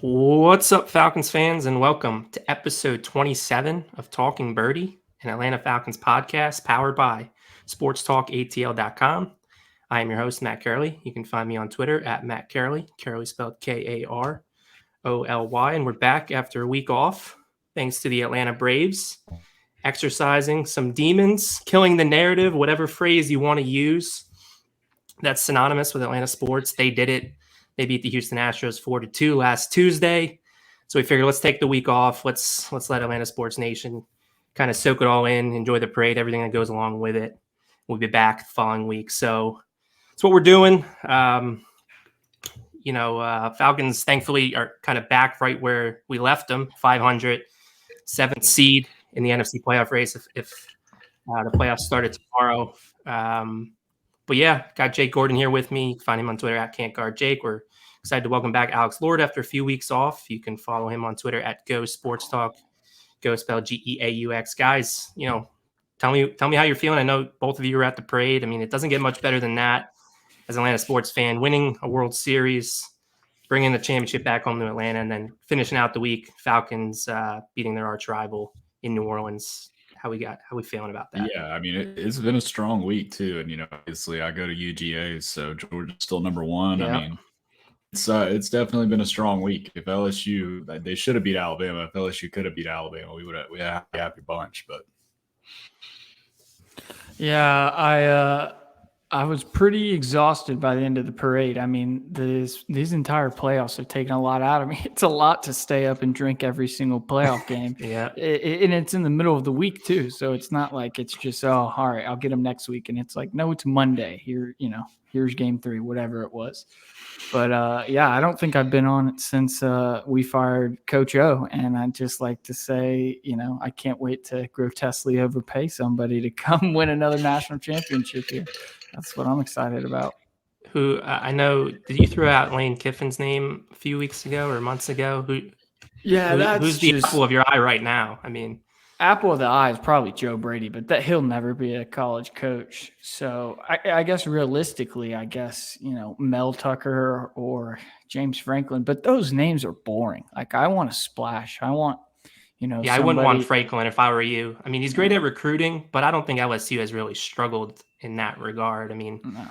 What's up, Falcons fans, and welcome to episode 27 of Talkin Birdy, an Atlanta Falcons podcast powered by sportstalkatl.com. I am your host, Matt Curley. You can find me on Twitter at Matt Curley, Curley spelled Karolly, and we're back after a week off, thanks to the Atlanta Braves, exercising some demons, killing the narrative, whatever phrase you want to use that's synonymous with Atlanta sports. They did it. They beat the Houston Astros 4-2 last Tuesday. So we figured let's take the week off. Let's let Atlanta Sports Nation kind of soak it all in, enjoy the parade, everything that goes along with it. We'll be back the following week. So that's what we're doing. Falcons thankfully are kind of back right where we left them, 500, 7th seed in the NFC playoff race if the playoffs started tomorrow. But yeah, got Jake Gordon here with me. You can find him on Twitter at Can'tGuardJake. We're excited to welcome back Alex Lord after a few weeks off. You can follow him on Twitter at GoSportsTalk. Go spelled Geaux. Guys, tell me how you're feeling. I know both of you were at the parade. I mean, it doesn't get much better than that as an Atlanta sports fan. Winning a World Series, bringing the championship back home to Atlanta, and then finishing out the week, Falcons beating their arch rival in New Orleans. How we feeling about that? Yeah, I mean, it's been a strong week too, and obviously I go to UGA, so Georgia's still number one. Yeah. I mean, it's definitely been a strong week. If LSU, they should have beat Alabama. If LSU could have beat Alabama, we had a happy bunch. But yeah, I was pretty exhausted by the end of the parade. I mean, these entire playoffs have taken a lot out of me. It's a lot to stay up and drink every single playoff game. Yeah. And it's in the middle of the week too. So it's not like it's just, all right, I'll get them next week. And it's like, no, it's Monday. Here's game 3, whatever it was. But yeah, I don't think I've been on it since we fired Coach O. And I'd just like to say, I can't wait to grotesquely overpay somebody to come win another national championship here. That's what I'm excited about. Who I know, did you throw out Lane Kiffin's name a few weeks ago or months ago? Who's the apple of your eye right now? I mean, apple of the eye is probably Joe Brady, but he'll never be a college coach. So I guess realistically, Mel Tucker or James Franklin, but those names are boring. Like I want to splash. I want, I wouldn't want Franklin if I were you. I mean, he's great at recruiting, but I don't think LSU has really struggled in that regard. I mean, no.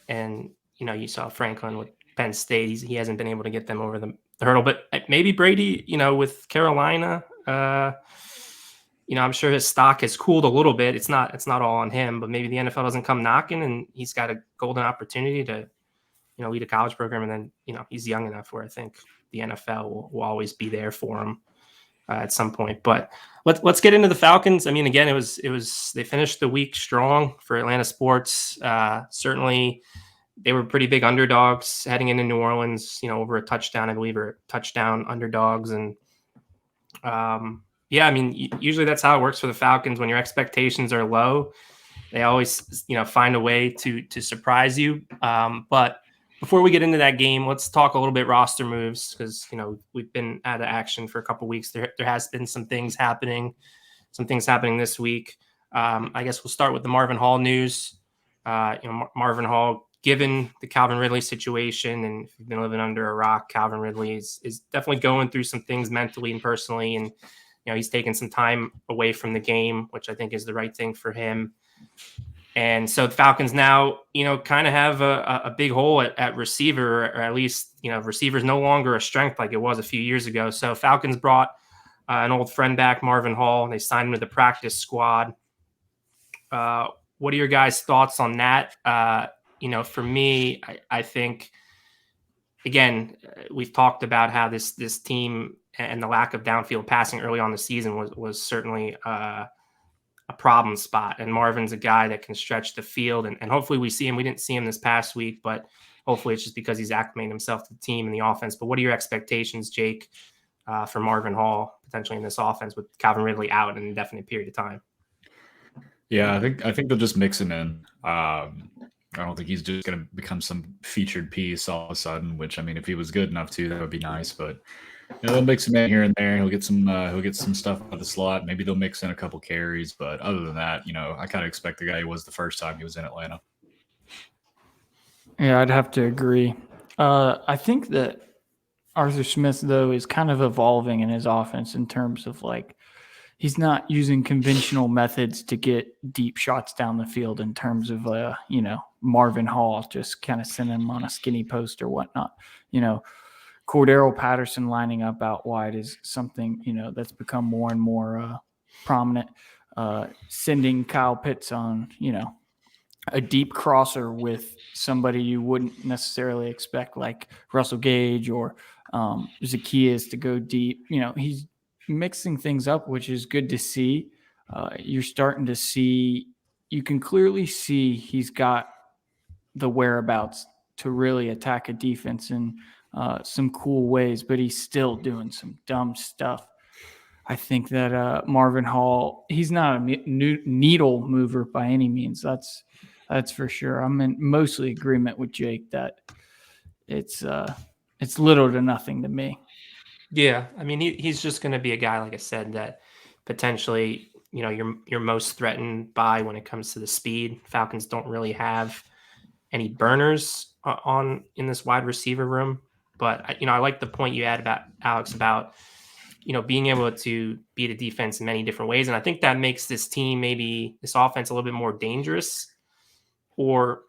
And you saw Franklin with Penn State. He hasn't been able to get them over the hurdle, but maybe Brady, with Carolina, I'm sure his stock has cooled a little bit. It's not all on him, but maybe the NFL doesn't come knocking and he's got a golden opportunity to, lead a college program. And then, he's young enough where I think the NFL will always be there for him at some point. But let's get into the Falcons. I mean, again, it was they finished the week strong for Atlanta sports. Certainly they were pretty big underdogs heading into New Orleans, over a touchdown, I believe, or touchdown underdogs. And yeah, I mean, usually that's how it works for the Falcons. When your expectations are low, they always, find a way to surprise you. But before we get into that game, let's talk a little bit roster moves because, we've been out of action for a couple of weeks. There has been some things happening this week. I guess we'll start with the Marvin Hall news. Marvin Hall, given the Calvin Ridley situation, and if you've been living under a rock, Calvin Ridley is definitely going through some things mentally and personally. And, he's taken some time away from the game, which I think is the right thing for him. And so the Falcons now, kind of have a big hole at receiver, or at least, receiver's no longer a strength like it was a few years ago. So Falcons brought an old friend back, Marvin Hall, and they signed him to the practice squad. What are your guys' thoughts on that? For me, I think, again, we've talked about how this team and the lack of downfield passing early on the season was certainly a problem spot. And Marvin's a guy that can stretch the field. And hopefully we see him. We didn't see him this past week, but hopefully it's just because he's acclimating himself to the team and the offense. But what are your expectations, Jake, for Marvin Hall potentially in this offense with Calvin Ridley out in an indefinite period of time? Yeah, I think they'll just mix him in. I don't think he's just going to become some featured piece all of a sudden, which, I mean, if he was good enough to, that would be nice. But they'll mix him in here and there. He'll get some stuff out of the slot. Maybe they'll mix in a couple carries. But other than that, I kind of expect the guy he was the first time he was in Atlanta. Yeah, I'd have to agree. I think that Arthur Smith, though, is kind of evolving in his offense in terms of like he's not using conventional methods to get deep shots down the field in terms of, Marvin Hall just kind of sending him on a skinny post or whatnot. Cordell Patterson lining up out wide is something, that's become more and more prominent. Sending Kyle Pitts on, a deep crosser with somebody you wouldn't necessarily expect, like Russell Gage or Zacchaeus, to go deep. He's mixing things up, which is good to see. You're starting to see, you can clearly see he's got the whereabouts to really attack a defense in some cool ways, but he's still doing some dumb stuff. I think that Marvin Hall, he's not a needle mover by any means. That's for sure. I'm in mostly agreement with Jake that it's little to nothing to me. Yeah, I mean he's just going to be a guy, like I said, that potentially you're most threatened by when it comes to the speed. Falcons don't really have any burners in this wide receiver room, but I like the point you had about Alex about being able to beat a defense in many different ways, and I think that makes this team, maybe this offense, a little bit more dangerous, or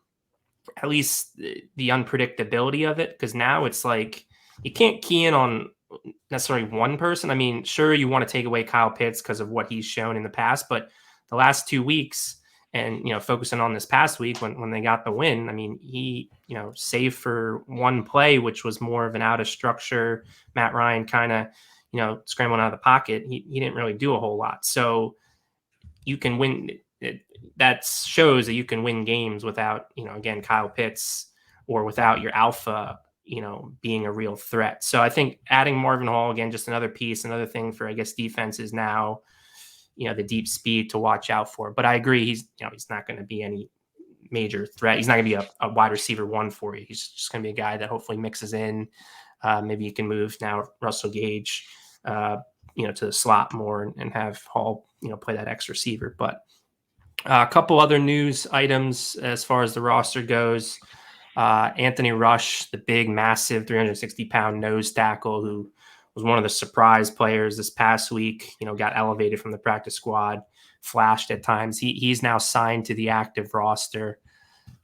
at least the unpredictability of it, because now it's like you can't key in on necessarily one person. I mean, sure, you want to take away Kyle Pitts because of what he's shown in the past, but the last 2 weeks, and focusing on this past week when they got the win, I mean, he save for one play, which was more of an out of structure, Matt Ryan kind of scrambling out of the pocket. He didn't really do a whole lot. So you can win. That shows that you can win games without again, Kyle Pitts, or without your alpha being a real threat. So I think adding Marvin Hall, again, just another piece, another thing for, I guess, defenses now, the deep speed to watch out for. But I agree, he's not going to be any major threat. He's not going to be a wide receiver one for you. He's just going to be a guy that hopefully mixes in. Maybe you can move now Russell Gage, to the slot more and have Hall, play that X receiver. But a couple other news items as far as the roster goes. Anthony Rush, the big, massive 360-pound nose tackle who was one of the surprise players this past week, got elevated from the practice squad, flashed at times. He's now signed to the active roster.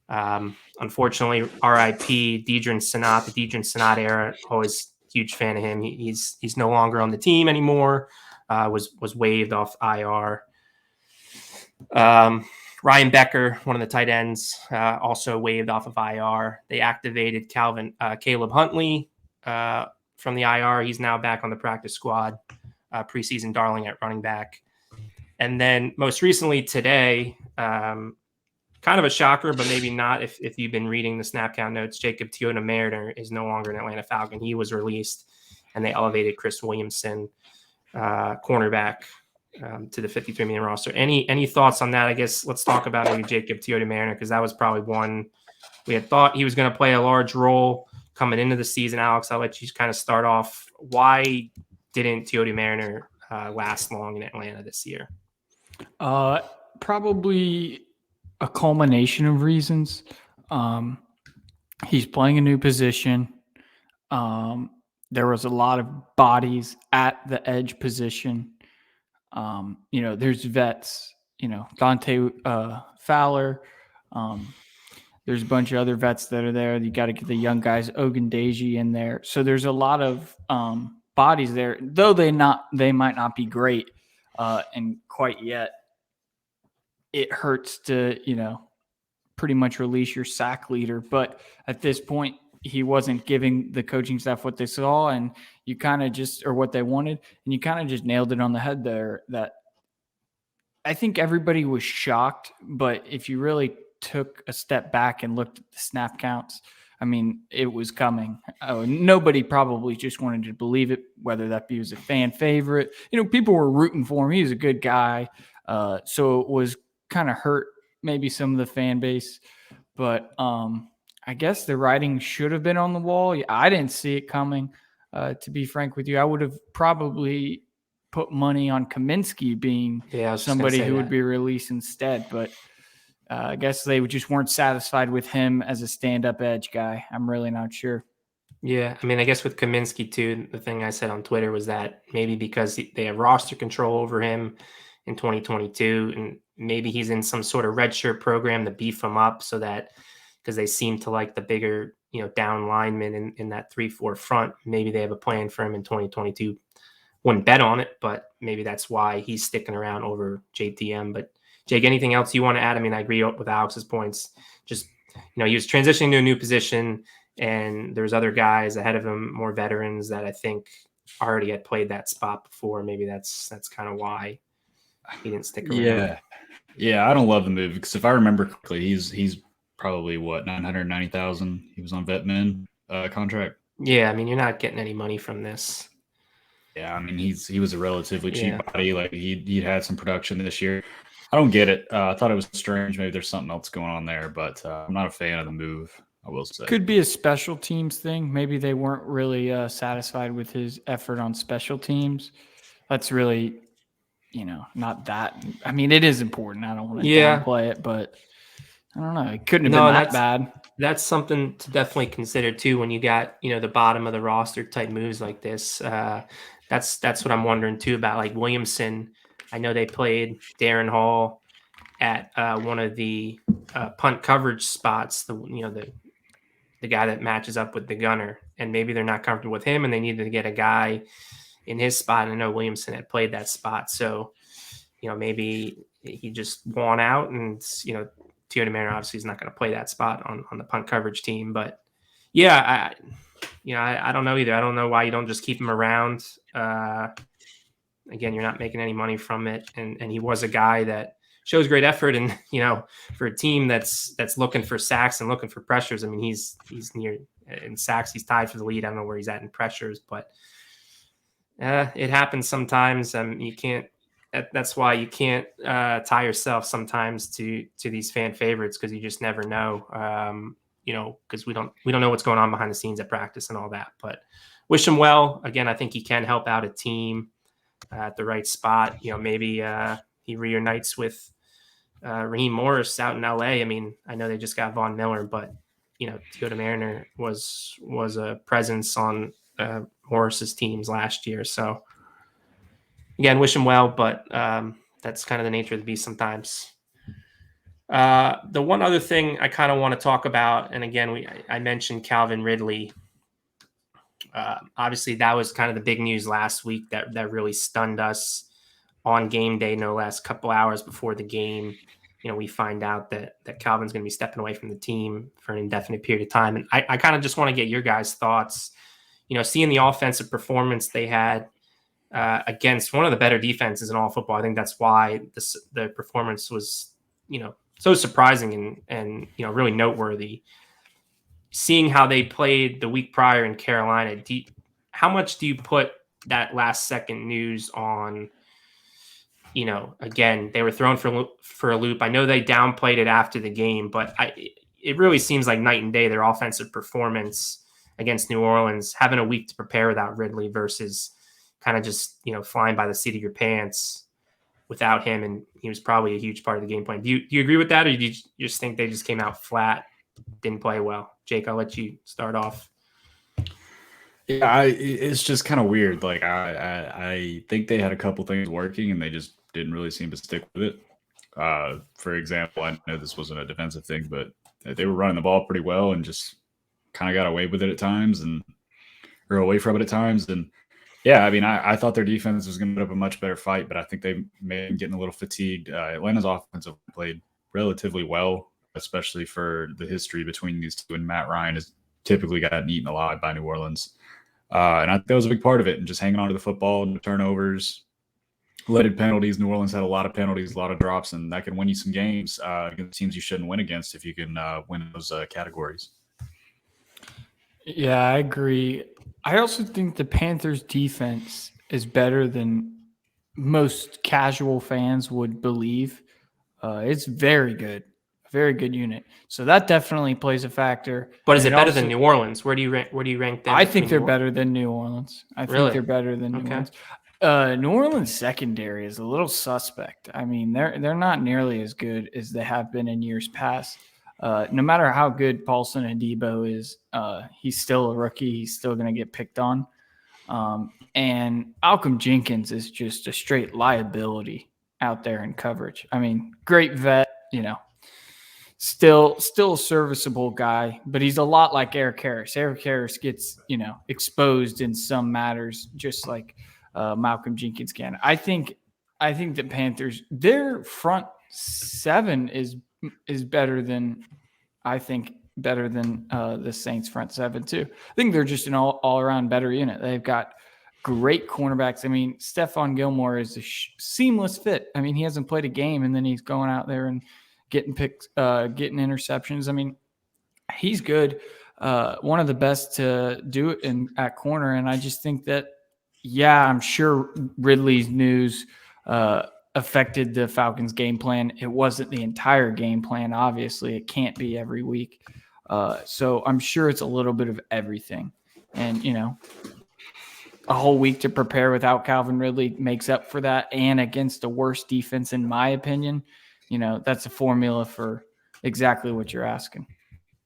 Unfortunately, RIP Deidrin Senat, the Deidrin Senat era, always huge fan of him. He's no longer on the team anymore, was waived off IR. Ryan Becker, one of the tight ends, also waived off of IR. They activated Caleb Huntley from the IR. He's now back on the practice squad, preseason darling at running back. And then most recently today, kind of a shocker, but maybe not if you've been reading the snap count notes, Jacob Mariner is no longer an Atlanta Falcon. He was released, and they elevated Chris Williamson, cornerback, to the 53-man roster. Any thoughts on that? I guess let's talk about maybe Jacob Mariner, because that was probably one we had thought he was going to play a large role coming into the season. Alex, I'll let you kind of start off. Why didn't Mariner last long in Atlanta this year? Probably a culmination of reasons. He's playing a new position. There was a lot of bodies at the edge position. There's vets, Dante Fowler. There's a bunch of other vets that are there. You got to get the young guys, Ogundeji, in there. So there's a lot of bodies there, though they might not be great and quite yet. It hurts to, pretty much release your sack leader. But at this point, he wasn't giving the coaching staff what they saw, and you kind of just, or what they wanted, and you kind of just nailed it on the head there. That I think everybody was shocked, but if you really took a step back and looked at the snap counts, I mean, it was coming. Nobody probably just wanted to believe it, whether that be as a fan favorite. People were rooting for him. He was a good guy. So it was kind of hurt maybe some of the fan base. But I guess the writing should have been on the wall. I didn't see it coming, to be frank with you. I would have probably put money on Kaminsky being somebody who would be released instead. But I guess they just weren't satisfied with him as a stand-up edge guy. I'm really not sure. Yeah, I mean, I guess with Kaminsky too, the thing I said on Twitter was that maybe because they have roster control over him in 2022, and maybe he's in some sort of redshirt program to beef him up so that because they seem to like the bigger, down linemen in that 3-4 front, maybe they have a plan for him in 2022. Wouldn't bet on it, but maybe that's why he's sticking around over JTM. But Jake, anything else you want to add? I mean, I agree with Alex's points. Just, he was transitioning to a new position, and there's other guys ahead of him, more veterans that I think already had played that spot before. Maybe that's kind of why he didn't stick around. Yeah, I don't love the move because if I remember correctly, he's probably what 990,000. He was on vet min contract. Yeah, I mean, you're not getting any money from this. Yeah, I mean he was a relatively cheap body. Like he'd had some production this year. I don't get it. I thought it was strange. Maybe there's something else going on there, but I'm not a fan of the move, I will say. Could be a special teams thing. Maybe they weren't really satisfied with his effort on special teams. That's really, not that. I mean, it is important. I don't want to downplay it, but I don't know. It couldn't have been that bad. That's something to definitely consider too when you got, the bottom of the roster type moves like this. That's what I'm wondering too about, like Williamson. I know they played Darren Hall at one of the punt coverage spots, the guy that matches up with the gunner, and maybe they're not comfortable with him and they needed to get a guy in his spot. And I know Williamson had played that spot. So, maybe he just won out and, Tio DeMario obviously is not going to play that spot on the punt coverage team. But yeah, I don't know either. I don't know why you don't just keep him around. Again, you're not making any money from it. And he was a guy that shows great effort. And, for a team that's looking for sacks and looking for pressures, I mean, he's near in sacks. He's tied for the lead. I don't know where he's at in pressures, but it happens sometimes. You can't. That's why you can't tie yourself sometimes to these fan favorites, because you just never know. Because we don't know what's going on behind the scenes at practice and all that. But wish him well. Again, I think he can help out a team at the right spot. Maybe he reunites with Raheem Morris out in LA. I mean, I know they just got Von Miller, but Tio DeMario was a presence on Morris's teams last year. So again, wish him well, but that's kind of the nature of the beast sometimes. The one other thing I kind of want to talk about, and again, I mentioned Calvin Ridley. Obviously, that was kind of the big news last week that really stunned us on game day, no less. Couple hours before the game, we find out that Calvin's going to be stepping away from the team for an indefinite period of time. And I kind of just want to get your guys' thoughts. Seeing the offensive performance they had against one of the better defenses in all football. I think that's why the performance was, so surprising and really noteworthy. Seeing how they played the week prior in Carolina, how much do you put that last second news on? Again, they were thrown for a loop. I know they downplayed it after the game, but it really seems like night and day their offensive performance against New Orleans, having a week to prepare without Ridley versus kind of just, flying by the seat of your pants without him. And he was probably a huge part of the game plan. Do you agree with that? Or do you just think they just came out flat, didn't play well? Jake, I'll let you start off. Yeah, it's just kind of weird. Like I think they had a couple things working and they just didn't really seem to stick with it. For example, I know this wasn't a defensive thing, but they were running the ball pretty well and just kind of got away with it at times or away from it at times. And yeah, I mean, I thought their defense was going to put up a much better fight, but I think they may have been getting a little fatigued. Atlanta's offensive played relatively well, especially for the history between these two. And Matt Ryan has typically gotten eaten alive by New Orleans. And I think that was a big part of it. And just hanging on to the football and the turnovers, leaded penalties. New Orleans had a lot of penalties, a lot of drops, and that can win you some games against teams you shouldn't win against if you can win those categories. Yeah, I agree. I also think the Panthers' defense is better than most casual fans would believe. It's very good. Very good unit. So that definitely plays a factor. But is it better than New Orleans? Where do you rank them? I think they're better than New Orleans. I think they're better than New Orleans. New Orleans secondary is a little suspect. I mean, they're not nearly as good as they have been in years past. no matter how good Paulson and Debo is, he's still a rookie. He's still going to get picked on. And Malcolm Jenkins is just a straight liability out there in coverage. I mean, great vet, still a serviceable guy, but he's a lot like Eric Harris. Eric Harris gets, exposed in some matters, just like Malcolm Jenkins can. I think the Panthers, their front seven is better than the Saints front seven too. I think they're just an all around better unit. They've got great cornerbacks. I mean, Stephon Gilmore is a seamless fit. I mean, he hasn't played a game, and then he's going out there and getting picks, getting interceptions. I mean, he's good. One of the best to do it at corner. And I just think that, I'm sure Ridley's news affected the Falcons game plan. It wasn't the entire game plan. Obviously, it can't be every week. So I'm sure it's a little bit of everything. And, a whole week to prepare without Calvin Ridley makes up for that. And against the worst defense, in my opinion, that's a formula for exactly what you're asking.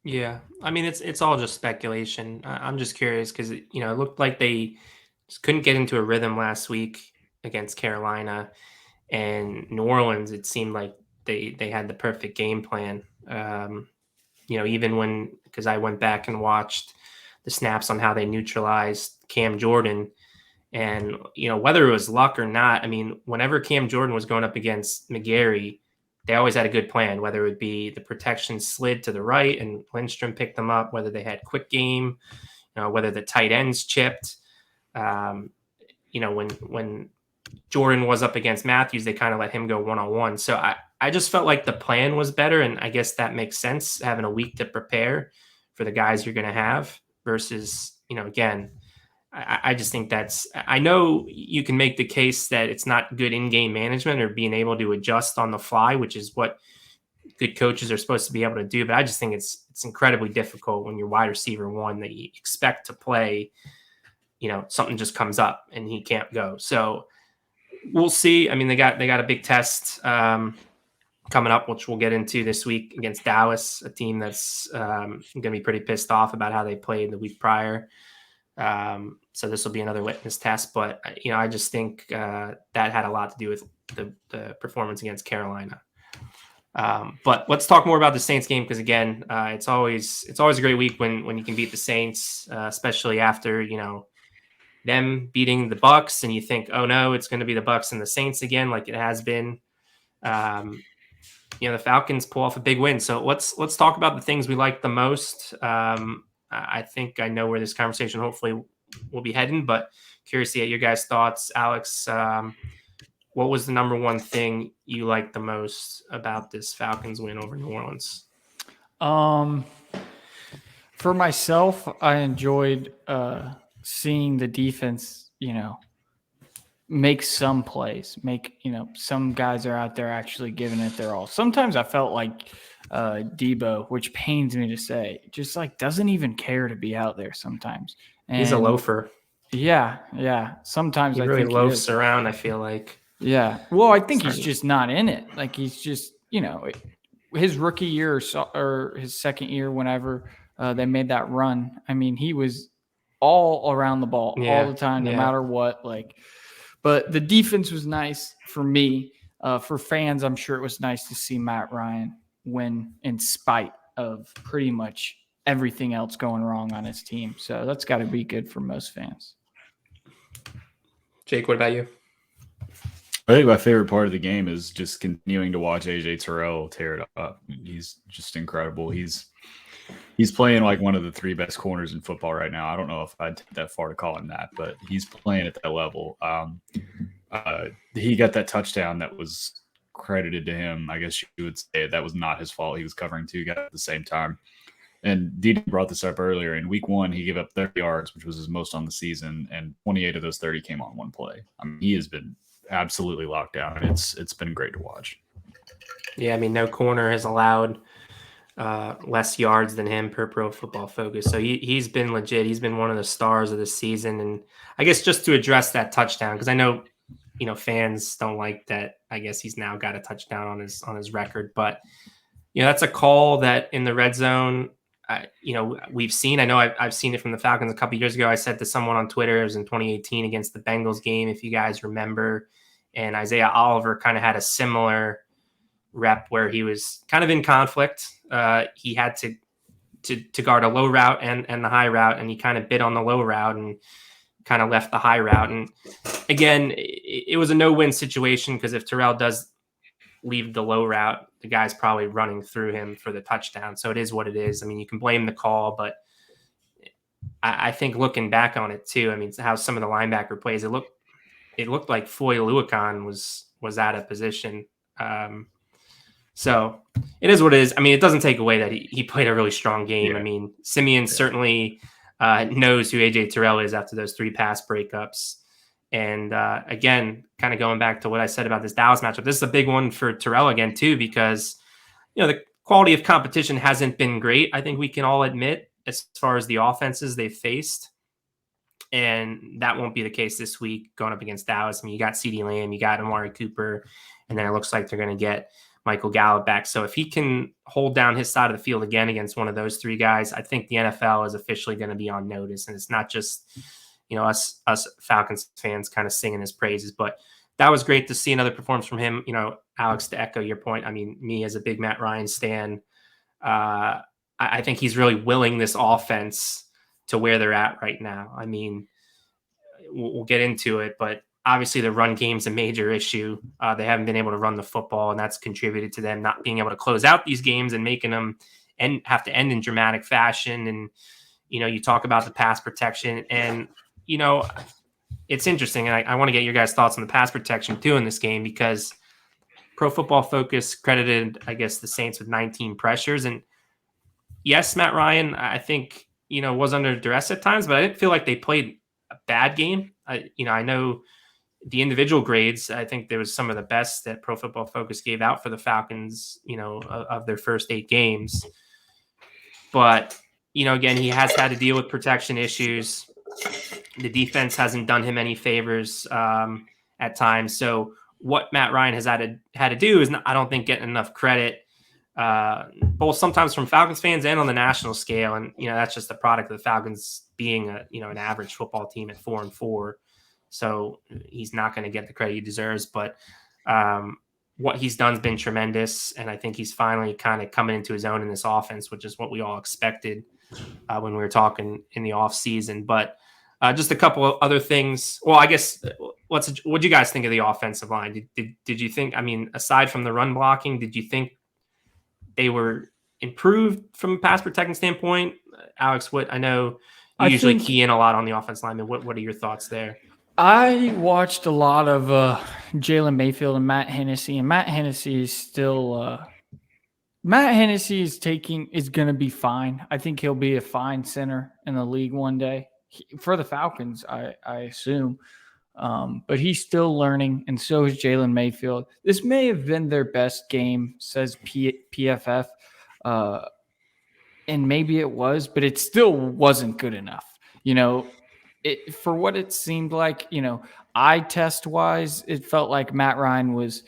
Yeah. I mean, it's all just speculation. I'm just curious because, it looked like they just couldn't get into a rhythm last week against Carolina. And New Orleans, it seemed like they had the perfect game plan. Even because I went back and watched the snaps on how they neutralized Cam Jordan. And, whether it was luck or not, I mean, whenever Cam Jordan was going up against McGarry, they always had a good plan, whether it would be the protection slid to the right and Lindstrom picked them up, whether they had quick game, whether the tight ends chipped. When Jordan was up against Matthews, they kind of let him go one-on-one. So I just felt like the plan was better, and I guess that makes sense, having a week to prepare for the guys you're going to have versus, again, I just think I know you can make the case that it's not good in-game management or being able to adjust on the fly, which is what good coaches are supposed to be able to do. But I just think it's incredibly difficult when you're wide receiver one that you expect to play, something just comes up and he can't go. So we'll see. I mean, they got a big test coming up, which we'll get into this week against Dallas, a team that's going to be pretty pissed off about how they played the week prior. So this will be another litmus test, but I just think that had a lot to do with the performance against Carolina. But let's talk more about the Saints game because again, it's always a great week when you can beat the Saints, especially after them beating the Bucs, and you think, oh no, it's going to be the Bucs and the Saints again, like it has been. The Falcons pull off a big win. So let's talk about the things we like the most. I think I know where this conversation hopefully will be heading, but curious to get your guys' thoughts. Alex, what was the number one thing you liked the most about this Falcons win over New Orleans? For myself, I enjoyed seeing the defense, make some plays, some guys are out there actually giving it their all. Sometimes I felt like Debo, which pains me to say, just like doesn't even care to be out there sometimes. And he's a loafer. Yeah. Sometimes he really loafs around, I feel like. Yeah. Well, I think he's just not in it. Like he's just, his rookie year or his second year, whenever they made that run, I mean, he was all around the ball all the time, no matter what. But the defense was nice for me. For fans, I'm sure it was nice to see Matt Ryan win in spite of pretty much everything else going wrong on his team. So that's got to be good for most fans. Jake, what about you? I think my favorite part of the game is just continuing to watch AJ Terrell tear it up. He's just incredible. He's playing like one of the three best corners in football right now. I don't know if I'd take that far to call him that, but he's playing at that level. He got that touchdown that was credited to him. I guess you would say that was not his fault. He was covering two guys at the same time. And Didi brought this up earlier. In week one, he gave up 30 yards, which was his most on the season, and 28 of those 30 came on one play. I mean, he has been absolutely locked down, and it's been great to watch. Yeah, I mean, no corner has allowed less yards than him per Pro Football Focus. So he's been legit. He's been one of the stars of the season. And I guess just to address that touchdown, because I know, fans don't like that. I guess he's now got a touchdown on his record, but That's a call that in the red zone, we've seen. I know I've seen it from the Falcons a couple of years ago. I said to someone on Twitter, it was in 2018 against the Bengals game, if you guys remember. And Isaiah Oliver kind of had a similar rep where he was kind of in conflict. He had to guard a low route and the high route, and he kind of bid on the low route and kind of left the high route. And again, it was a no-win situation because if Tyrell does leave the low route, the guy's probably running through him for the touchdown. So it is what it is. I mean, you can blame the call, but I think looking back on it too, I mean, how some of the linebacker plays, it looked like Foy Luakon was out of position. So it is what it is. I mean, it doesn't take away that he played a really strong game. Yeah. I mean, Simeon certainly knows who AJ Terrell is after those 3 pass breakups. And again, kind of going back to what I said about this Dallas matchup, this is a big one for Tyrell again, too, because, the quality of competition hasn't been great. I think we can all admit as far as the offenses they've faced. And that won't be the case this week going up against Dallas. I mean, you got CeeDee Lamb, you got Amari Cooper, and then it looks like they're going to get Michael Gallup back. So if he can hold down his side of the field again against one of those 3 guys, I think the NFL is officially going to be on notice. And it's not just us Falcons fans kind of singing his praises, but that was great to see another performance from him. Alex, to echo your point, I mean, me as a big Matt Ryan stan, I think he's really willing this offense to where they're at right now. I mean, we'll get into it, but obviously the run game's a major issue. They haven't been able to run the football, and that's contributed to them not being able to close out these games and making them have to end in dramatic fashion. And, you talk about the pass protection, and it's interesting, and I want to get your guys' thoughts on the pass protection too in this game, because Pro Football Focus credited, I guess, the Saints with 19 pressures. And yes, Matt Ryan, I think, was under duress at times, but I didn't feel like they played a bad game. I know the individual grades, I think there was some of the best that Pro Football Focus gave out for the Falcons, of their first 8 games. But, again, he has had to deal with protection issues. The defense hasn't done him any favors at times. So what Matt Ryan has had to do is, I don't think, getting enough credit, both sometimes from Falcons fans and on the national scale. And, that's just the product of the Falcons being an average football team at 4-4. So he's not going to get the credit he deserves. But what he's done has been tremendous. And I think he's finally kind of coming into his own in this offense, which is what we all expected when we were talking in the off season. But just a couple of other things. Well, I guess what do you guys think of the offensive line? Did you think, I mean, aside from the run blocking, did you think they were improved from a pass protecting standpoint? Alex, I know you usually key in a lot on the offensive line. What are your thoughts there? I watched a lot of Jalen Mayfield and Matt Hennessy, and Matt Hennessy is still Matt Hennessy is going to be fine. I think he'll be a fine center in the league one day for the Falcons, I assume. But he's still learning, and so is Jalen Mayfield. This may have been their best game, says PFF, and maybe it was, but it still wasn't good enough. For what it seemed like, eye test wise, it felt like Matt Ryan was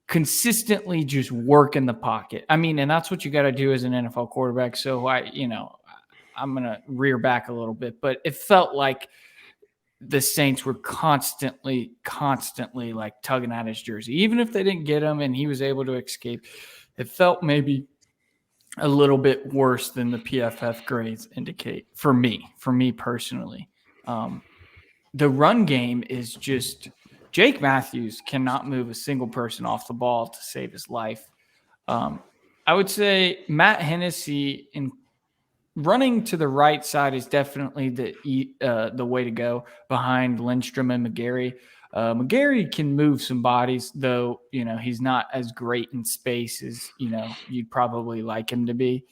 consistently just working the pocket. I mean, and that's what you got to do as an NFL quarterback. So I'm going to rear back a little bit, but it felt like the Saints were constantly like tugging at his jersey, even if they didn't get him and he was able to escape. It felt maybe a little bit worse than the PFF grades indicate for me personally. The run game is just Jake Matthews cannot move a single person off the ball to save his life. I would say Matt Hennessy in running to the right side is definitely the way to go behind Lindstrom and McGarry. McGarry can move some bodies, though, he's not as great in space as, you'd probably like him to be.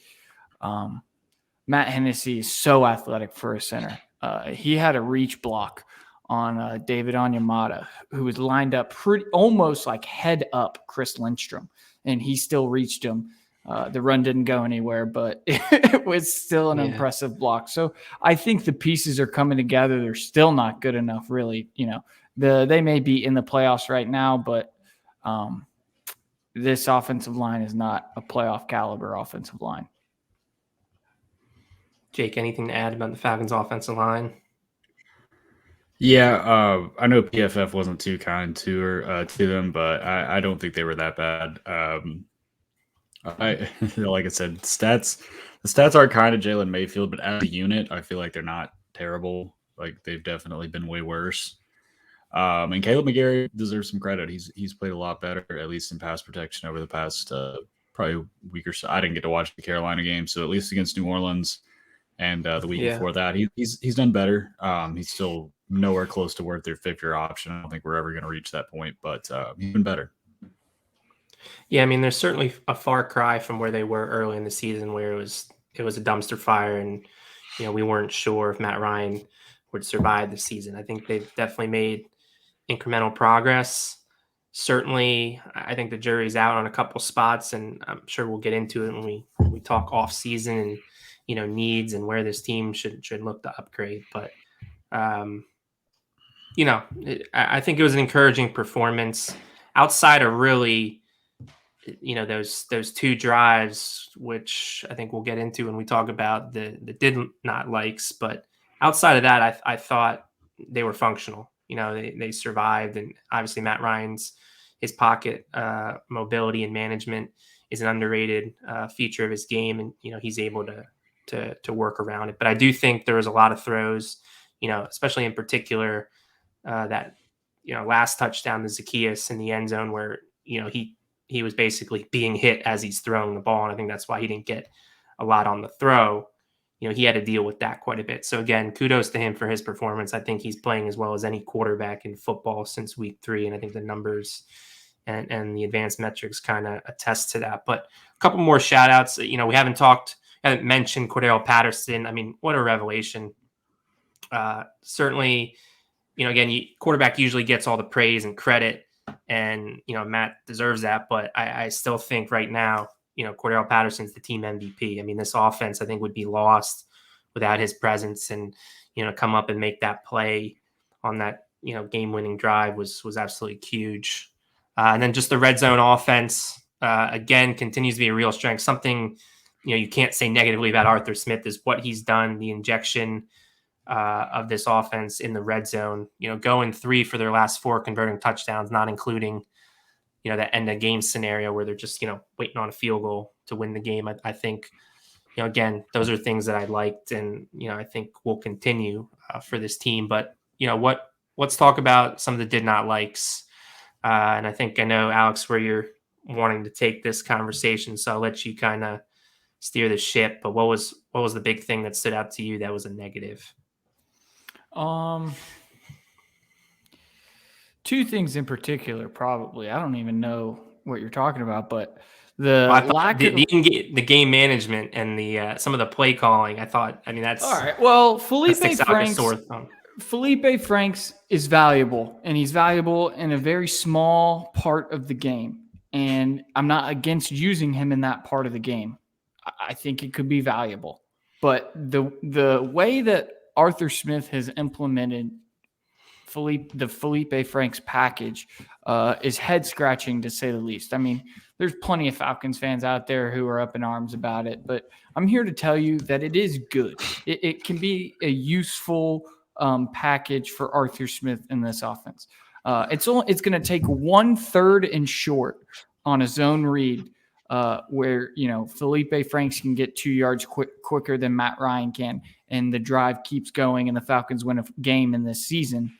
Matt Hennessy is so athletic for a center. He had a reach block on David Onyemata, who was lined up almost like head up Chris Lindstrom, and he still reached him. The run didn't go anywhere, but it was still an impressive block. So I think the pieces are coming together. They're still not good enough, really. They may be in the playoffs right now, but this offensive line is not a playoff caliber offensive line. Jake, anything to add about the Falcons' offensive line? Yeah, I know PFF wasn't too kind to them, but I don't think they were that bad. I like I said, the stats are kind of Jalen Mayfield, but as a unit, I feel like they're not terrible. Like they've definitely been way worse. And Caleb McGarry deserves some credit. He's played a lot better, at least in pass protection over the past probably week or so. I didn't get to watch the Carolina game, so at least against New Orleans and the week before that, he's done better. He's still nowhere close to worth their fifth-year option. I don't think we're ever going to reach that point, but he's been better. Yeah, I mean, there's certainly a far cry from where they were early in the season, where it was a dumpster fire, and we weren't sure if Matt Ryan would survive the season. I think they've definitely made incremental progress. Certainly, I think the jury's out on a couple spots, and I'm sure we'll get into it when we talk off season and needs and where this team should look to upgrade. But I think it was an encouraging performance outside of really those two drives, which I think we'll get into when we talk about the did not likes. But outside of that, I thought they were functional. They survived, and obviously Matt Ryan's his pocket mobility and management is an underrated feature of his game, and he's able to work around it. But I do think there was a lot of throws, especially in particular that last touchdown to Zacchaeus in the end zone where he was basically being hit as he's throwing the ball, and I think that's why he didn't get a lot on the throw. He had to deal with that quite a bit. So again, kudos to him for his performance. I think he's playing as well as any quarterback in football since week 3. And I think the numbers and the advanced metrics kind of attest to that. But a couple more shout outs. We haven't mentioned Cordell Patterson. I mean, what a revelation. Certainly, again, quarterback usually gets all the praise and credit, and, Matt deserves that. But I still think right now, Cordell Patterson's the team MVP. I mean, this offense, I think, would be lost without his presence, and, come up and make that play on that, game-winning drive was absolutely huge. And then just the red zone offense, again, continues to be a real strength. Something, you can't say negatively about Arthur Smith is what he's done, the injection of this offense in the red zone, going 3 for their last 4 converting touchdowns, not including that end of game scenario where they're just, waiting on a field goal to win the game. I think, again, those are things that I liked, and, I think will continue for this team. But, let's talk about some of the did not likes. And I know, Alex, where you're wanting to take this conversation, so I'll let you kind of steer the ship. But what was the big thing that stood out to you that was a negative? 2 things in particular, probably. I don't even know what you're talking about, but the game management and the some of the play calling. I thought, that's all right. Well, Felipe Franks is valuable, and he's valuable in a very small part of the game. And I'm not against using him in that part of the game. I think it could be valuable, but the way that Arthur Smith has implemented the Felipe Franks package is head scratching, to say the least. I mean, there's plenty of Falcons fans out there who are up in arms about it, but I'm here to tell you that it is good. It can be a useful package for Arthur Smith in this offense. It's going to take 1/3 and short on a zone read where, Felipe Franks can get 2 yards quicker than Matt Ryan can, and the drive keeps going and the Falcons win a game in this season.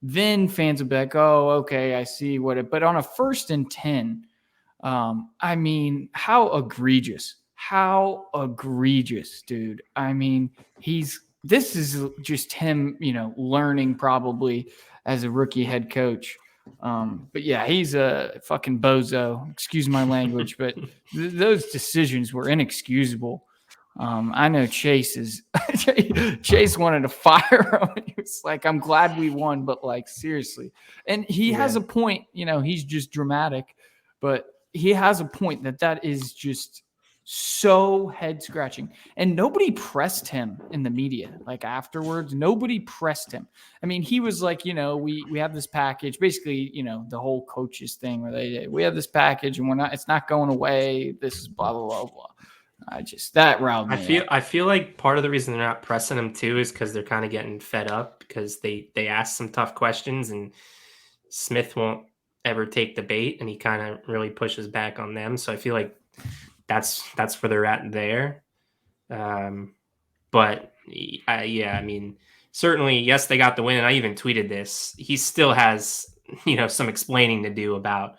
Then fans will be like, oh, okay, I see but on a 1st and 10, I mean, how egregious, dude. I mean, this is just him, learning probably as a rookie head coach. But yeah, he's a fucking bozo. Excuse my language, but those decisions were inexcusable. I know Chase wanted to fire him. He was like, I'm glad we won, but seriously. And he has a point, he's just dramatic, but he has a point that is just So head scratching. And nobody pressed him in the media. Like afterwards, nobody pressed him. I mean, he was like, we have this package, basically, the whole coaches thing where we have this package and it's not going away. This is blah, blah, blah, blah. That riled me up. I feel like part of the reason they're not pressing him too is because they're kind of getting fed up because they ask some tough questions and Smith won't ever take the bait and he kind of really pushes back on them. So I feel like that's where they're at there. But I mean, certainly, yes, they got the win. And I even tweeted this. He still has, some explaining to do about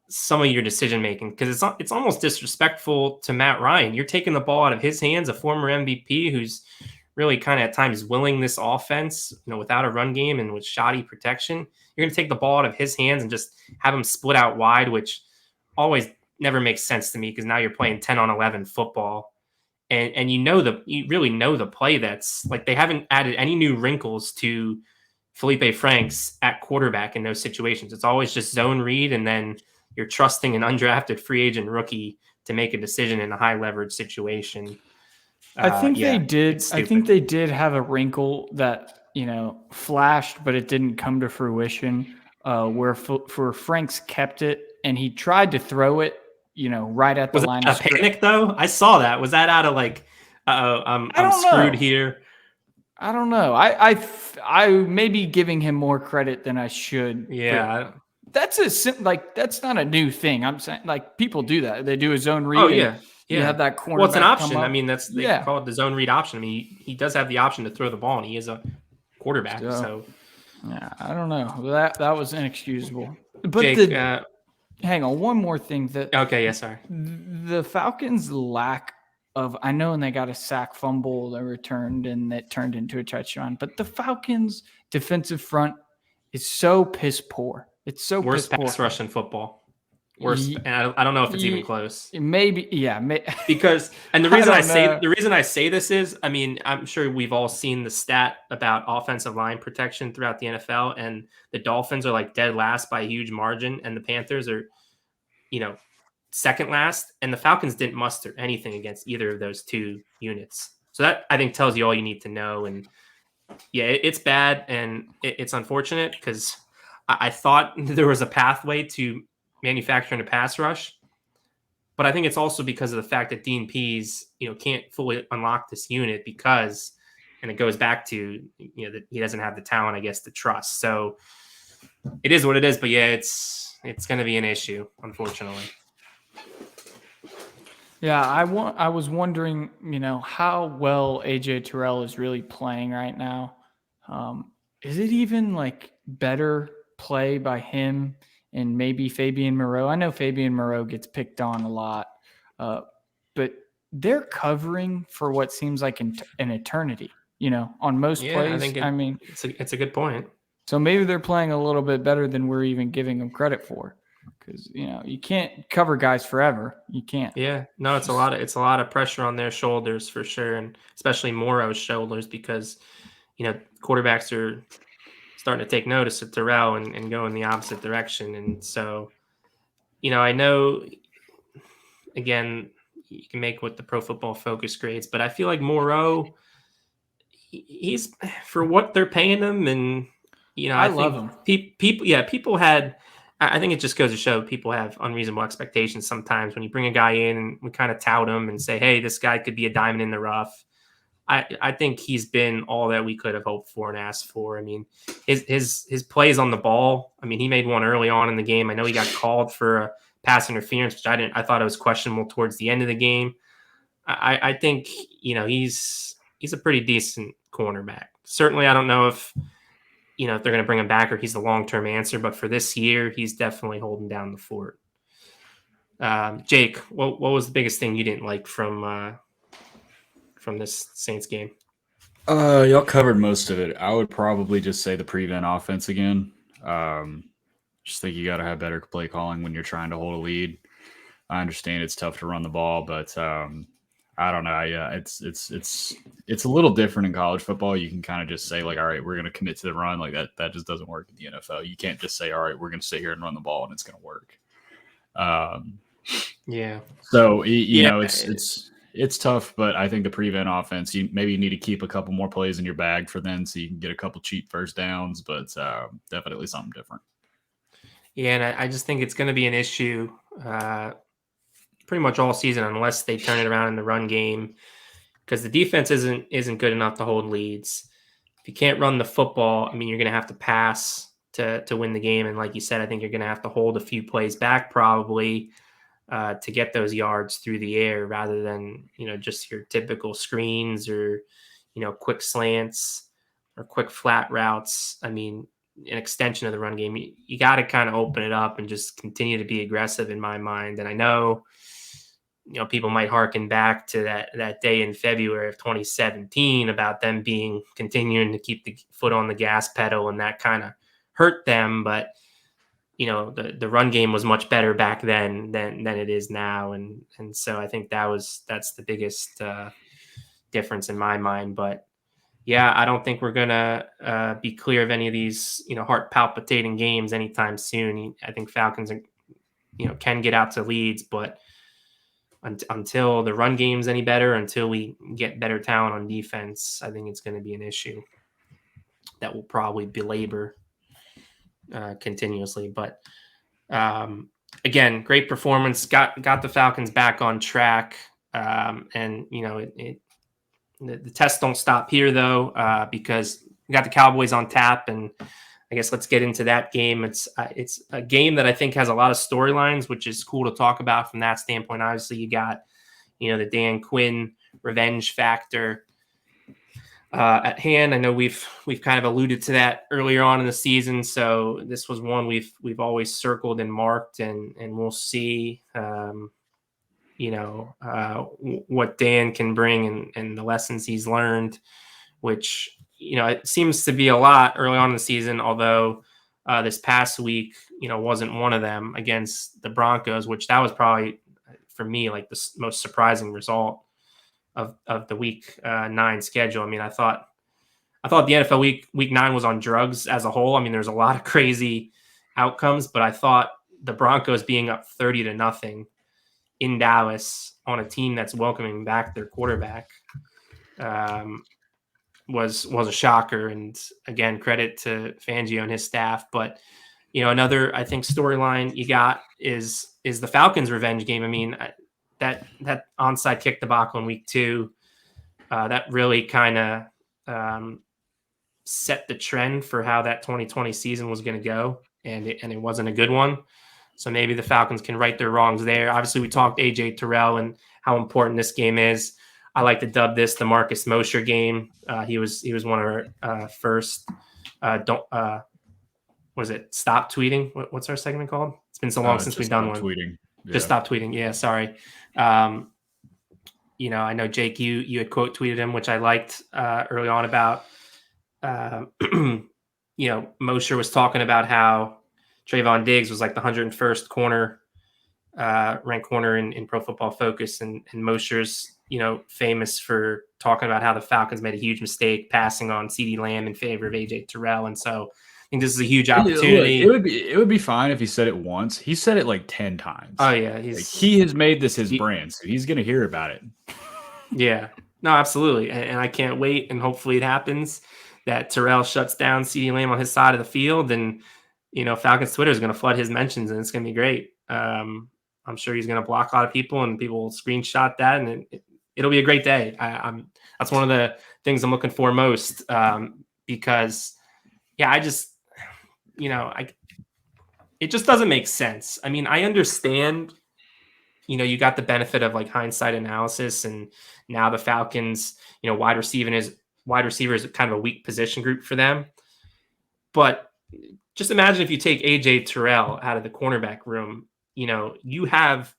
some of your decision making because it's almost disrespectful to Matt Ryan. You're taking the ball out of his hands, a former MVP who's really kind of at times willing this offense, without a run game and with shoddy protection. You're going to take the ball out of his hands and just have him split out wide, which always never makes sense to me because now you're playing 10 on 11 football. And you really know the play that's like they haven't added any new wrinkles to Felipe Franks at quarterback in those situations. It's always just zone read and then you're trusting an undrafted free agent rookie to make a decision in a high leverage situation. I think they did. I think they did have a wrinkle that, flashed, but it didn't come to fruition where Franks kept it and he tried to throw it, right at the line of scrimmage. Panic though? I saw that. Was that out of like, I'm screwed here? I don't know. I may be giving him more credit than I should. Yeah. That's not a new thing. I'm saying like people do that. They do a zone read. Oh yeah. You have that corner. Well, it's an option. I mean, they call it the zone read option. I mean, he does have the option to throw the ball and he is a quarterback. So yeah, I don't know. That was inexcusable. But Jake, hang on, one more thing sorry. The Falcons' lack of, I know, and they got a sack fumble that returned and that turned into a touchdown, but the Falcons' defensive front is so piss poor. It's so worst pass rush in football. Worst, and I don't know if it's even close. Maybe, yeah. Because, and the reason I say this is, I mean, I'm sure we've all seen the stat about offensive line protection throughout the NFL, and the Dolphins are like dead last by a huge margin, and the Panthers are, second last, and the Falcons didn't muster anything against either of those two units. So that I think tells you all you need to know. And yeah, it's bad and it's unfortunate because I thought there was a pathway to manufacturing a pass rush, but I think it's also because of the fact that Dean Pease, can't fully unlock this unit because, and it goes back to, that he doesn't have the talent, I guess, to trust. So it is what it is, but yeah, it's going to be an issue, unfortunately. Yeah, I was wondering, how well AJ Terrell is really playing right now. Is it even like better play by him and maybe Fabian Moreau? I know Fabian Moreau gets picked on a lot, but they're covering for what seems like an eternity, on most plays. It's a good point. So maybe they're playing a little bit better than we're even giving them credit for. Because you can't cover guys forever. You can't. Yeah, no, it's a lot of pressure on their shoulders for sure, and especially Morrow's shoulders because quarterbacks are starting to take notice of Tyrell and go in the opposite direction. And so, I know again you can make what the Pro Football Focus grades, but I feel like Morrow, he's for what they're paying him, and I love him. People had. I think it just goes to show people have unreasonable expectations sometimes when you bring a guy in and we kind of tout him and say, hey, this guy could be a diamond in the rough. I think he's been all that we could have hoped for and asked for. I mean, his plays on the ball. I mean, he made one early on in the game. I know he got called for a pass interference, which I thought it was questionable towards the end of the game. I think, he's a pretty decent cornerback. Certainly, I don't know if they're going to bring him back or he's the long-term answer, but for this year, he's definitely holding down the fort. Jake, what was the biggest thing you didn't like from this Saints game? Y'all covered most of it. I would probably just say the prevent offense again. Just think you got to have better play calling when you're trying to hold a lead. I understand it's tough to run the ball, but I don't know. Yeah, it's a little different in college football. You can kind of just say like, all right, we're going to commit to the run. Like that just doesn't work in the NFL. You can't just say, all right, we're going to sit here and run the ball and it's going to work. Yeah. So you know it's tough, but I think the prevent offense, you need to keep a couple more plays in your bag for then, so you can get a couple cheap first downs. But definitely something different. Yeah, and I just think it's going to be an issue pretty much all season unless they turn it around in the run game, because the defense isn't good enough to hold leads. If you can't run the football, I mean, you're going to have to pass to win the game. And like you said, I think you're going to have to hold a few plays back probably to get those yards through the air rather than, just your typical screens or, quick slants or quick flat routes. I mean, an extension of the run game. You got to kind of open it up and just continue to be aggressive in my mind. And I know, people might harken back to that day in February of 2017 about them continuing to keep the foot on the gas pedal, and that kind of hurt them. But the run game was much better back then than it is now, and so I think that's the biggest difference in my mind. But yeah, I don't think we're gonna be clear of any of these heart palpitating games anytime soon. I think Falcons can get out to leads, but until the run game's any better, until we get better talent on defense, I think it's going to be an issue that will probably belabor continuously. But again, great performance. Got the Falcons back on track, and the tests don't stop here though, because we got the Cowboys on tap, and I guess let's get into that game. It's a game that I think has a lot of storylines, which is cool to talk about from that standpoint. Obviously, you got the Dan Quinn revenge factor at hand. I know we've kind of alluded to that earlier on in the season, so this was one we've always circled and marked, and we'll see what Dan can bring and the lessons he's learned, which it seems to be a lot early on in the season, although this past week, wasn't one of them against the Broncos, which that was probably for me like the most surprising result of the week 9 schedule. I mean, I thought the NFL week 9 was on drugs as a whole. I mean, there's a lot of crazy outcomes, but I thought the Broncos being up 30-0 in Dallas on a team that's welcoming back their quarterback was a shocker. And again, credit to Fangio and his staff. But another, I think, storyline you got is the Falcons revenge game. I mean, that onside kick debacle in week 2, that really kind of set the trend for how that 2020 season was going to go, and it wasn't a good one. So maybe the Falcons can right their wrongs there. Obviously, we talked AJ Terrell and how important this game is. I like to dub this the Marcus Mosher game. He was one of our first. Was it stop tweeting? What's our segment called? It's been so long since we've done one. Tweeting. Yeah. Just stop tweeting. Yeah, sorry. I know Jake, you had quote tweeted him, which I liked early on about. Mosher was talking about how Trayvon Diggs was like the 101st ranked corner in Pro Football Focus, and Mosher's famous for talking about how the Falcons made a huge mistake passing on CeeDee Lamb in favor of AJ Terrell. And so I think this is a huge opportunity. It would be fine if he said it once. He said it like 10 times. Oh yeah. He has made this his brand, so he's going to hear about it. Yeah, no, absolutely. And I can't wait. And hopefully it happens that Tyrell shuts down CeeDee Lamb on his side of the field, and, Falcons Twitter is going to flood his mentions, and it's going to be great. I'm sure he's going to block a lot of people, and people will screenshot that, and it'll be a great day. That's one of the things I'm looking for most, because, yeah, it just doesn't make sense. I mean, I understand, you got the benefit of like hindsight analysis, and now the Falcons, wide receiver is kind of a weak position group for them. But just imagine if you take AJ Terrell out of the cornerback room, you have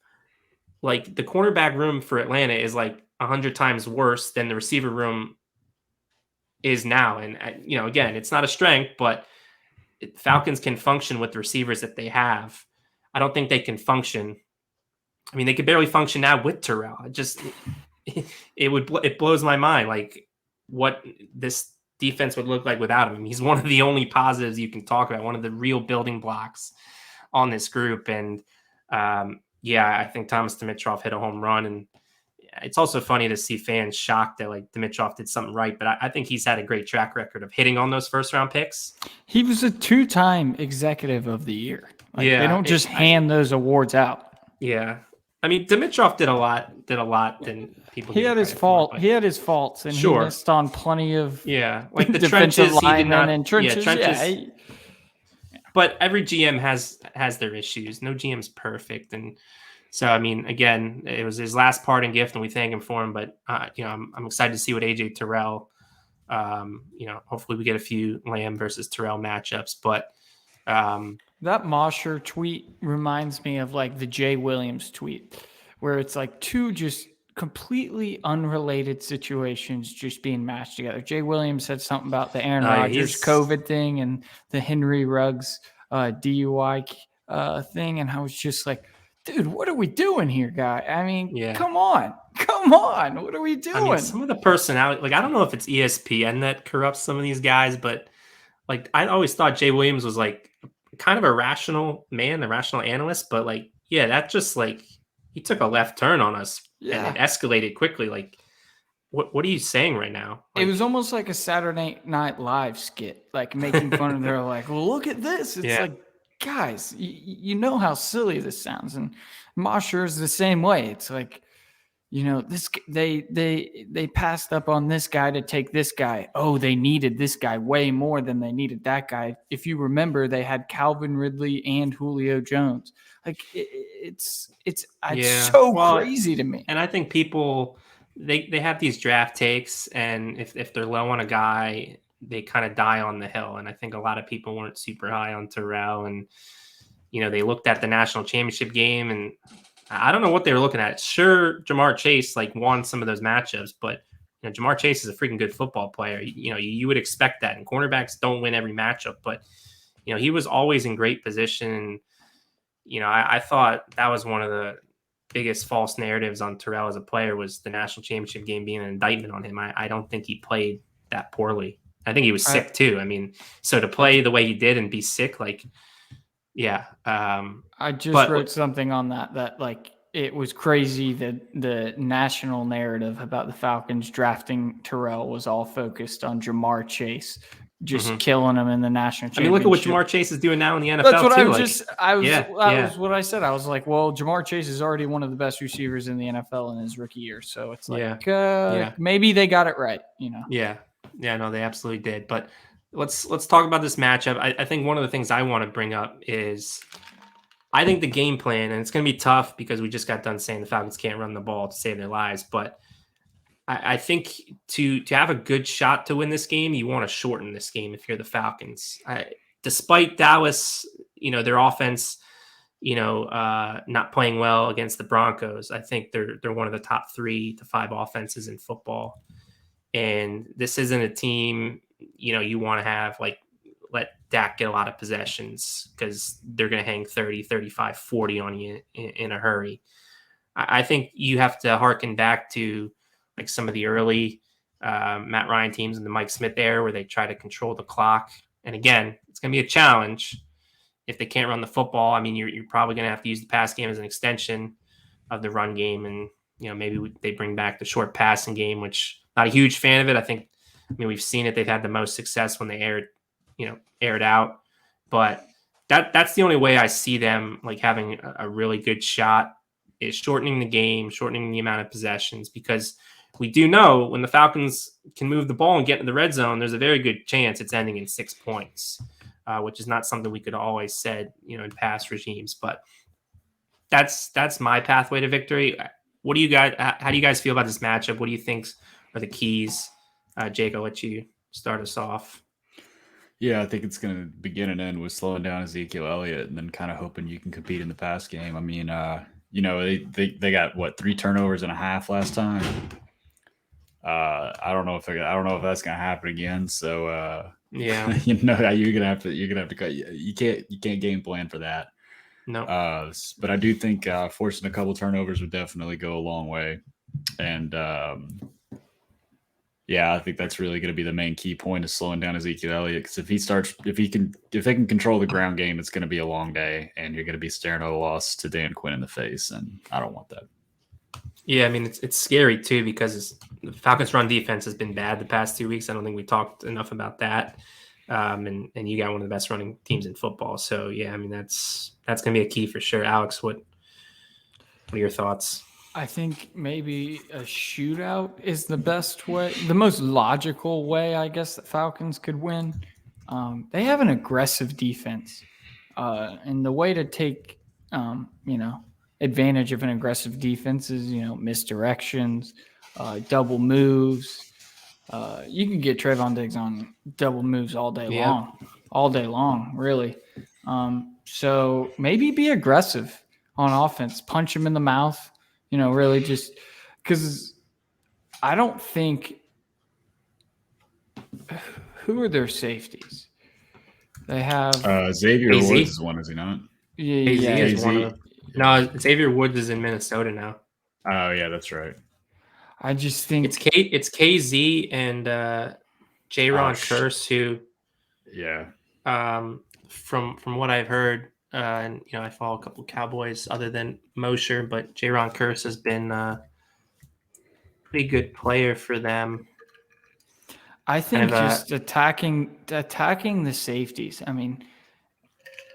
like the cornerback room for Atlanta is like 100 times worse than the receiver room is now. And, again, it's not a strength, but Falcons can function with the receivers that they have. I don't think they can function. I mean, they could barely function now with Tyrell. It blows my mind, like what this defense would look like without him. I mean, he's one of the only positives you can talk about, one of the real building blocks on this group. And Yeah, I think Thomas Dimitroff hit a home run, and it's also funny to see fans shocked that like Dimitroff did something right, but I think he's had a great track record of hitting on those first round picks. He was a 2-time executive of the year. Like Yeah, they don't just hand those awards out. Yeah. I mean, Dimitroff did a lot than people. He had his fault. He had his faults, and he missed on plenty of like the defensive trenches. He did not. And trenches. Yeah. But every GM has their issues. No GM's perfect, and so I mean, again, it was his last parting gift, and we thank him for him. But I'm excited to see what AJ Terrell. Hopefully we get a few Lamb versus Tyrell matchups, but. That Mosher tweet reminds me of like the Jay Williams tweet, where it's like two just completely unrelated situations just being matched together. Jay Williams said something about the Aaron Rodgers COVID thing and the Henry Ruggs DUI thing, and I was just like, dude, what are we doing here, guy? I mean, come on. What are we doing? I mean, some of the personality, like I don't know if it's ESPN that corrupts some of these guys, but like I always thought Jay Williams was like kind of a rational man, a rational analyst, but like, that just like he took a left turn on us and it escalated quickly. Like, what are you saying right now? Like, it was almost like a Saturday Night Live skit, like making fun of. They're like, well, look at this. It's like, guys, you know how silly this sounds, and Mosher is the same way. It's like, this they passed up on this guy to take this guy. Oh, they needed this guy way more than they needed that guy. If you remember, they had Calvin Ridley and Julio Jones. Like it's so crazy to me. And I think people they have these draft takes, and if they're low on a guy, they kind of die on the hill. And I think a lot of people weren't super high on Tyrell, and they looked at the national championship game and. I don't know what they were looking at. Sure, Jamar Chase like won some of those matchups, but Jamar Chase is a freaking good football player. You would expect that, and cornerbacks don't win every matchup, but he was always in great position. I thought that was one of the biggest false narratives on Tyrell as a player was the national championship game being an indictment on him. I don't think he played that poorly. I think he was sick too. I mean, so to play the way he did and be sick, like. Yeah. I just wrote something on that like it was crazy that the national narrative about the Falcons drafting Tyrell was all focused on Jamar Chase just killing him in the national championship. I mean, look at what Jamar Chase is doing now in the NFL. That's what too. was what I said. I was like, well, Jamar Chase is already one of the best receivers in the NFL in his rookie year. So it's like, maybe they got it right, Yeah. Yeah, no, they absolutely did. But let's talk about this matchup. I think one of the things I want to bring up is I think the game plan, and it's going to be tough because we just got done saying the Falcons can't run the ball to save their lives, but I think to have a good shot to win this game, you want to shorten this game if you're the Falcons. Despite Dallas, their offense, not playing well against the Broncos, I think they're one of the top 3 to 5 offenses in football. And this isn't a team you want to have like let Dak get a lot of possessions because they're going to hang 30, 35, 40 on you in a hurry. I think you have to harken back to like some of the early Matt Ryan teams in the Mike Smith era where they try to control the clock. And again, it's going to be a challenge if they can't run the football. I mean, you're probably going to have to use the pass game as an extension of the run game. And, maybe they bring back the short passing game, which not a huge fan of it. I mean, we've seen it. They've had the most success when they aired out. But that's the only way I see them like having a really good shot is shortening the game, shortening the amount of possessions, because we do know when the Falcons can move the ball and get in the red zone, there's a very good chance it's ending in 6 points, which is not something we could always said, in past regimes. But that's my pathway to victory. How do you guys feel about this matchup? What do you think are the keys? Jake, I'll let you start us off. Yeah, I think it's going to begin and end with slowing down Ezekiel Elliott and then kind of hoping you can compete in the pass game. I mean, they got 3 turnovers and a half last time. I don't know if that's going to happen again. So yeah, you're gonna have to cut. You can't game plan for that. No. But I do think forcing a couple turnovers would definitely go a long way. And Yeah, I think that's really going to be the main key point, is slowing down Ezekiel Elliott. Because if they can control the ground game, it's going to be a long day, and you're going to be staring at a loss to Dan Quinn in the face, and I don't want that. Yeah, I mean it's scary too, because the Falcons' run defense has been bad the past 2 weeks. I don't think we talked enough about that. And you got one of the best running teams in football. So yeah, I mean that's going to be a key for sure. Alex, what are your thoughts? I think maybe a shootout is the best way, the most logical way, I guess, that Falcons could win. They have an aggressive defense, and the way to take, advantage of an aggressive defense is, misdirections, double moves. You can get Trayvon Diggs on double moves all day long, really. So maybe be aggressive on offense, punch him in the mouth. Really just because I don't think who are their safeties? They have Xavier AZ? Woods is one, is he not? yeah. Is one of them. No, Xavier Woods is in Minnesota now. Oh yeah, that's right. I just think It's KZ and J-Ron Curse, who from what I've heard, and I follow a couple of Cowboys other than Mosher, but J-Ron Curse has been a pretty good player for them. I think just attacking the safeties. I mean,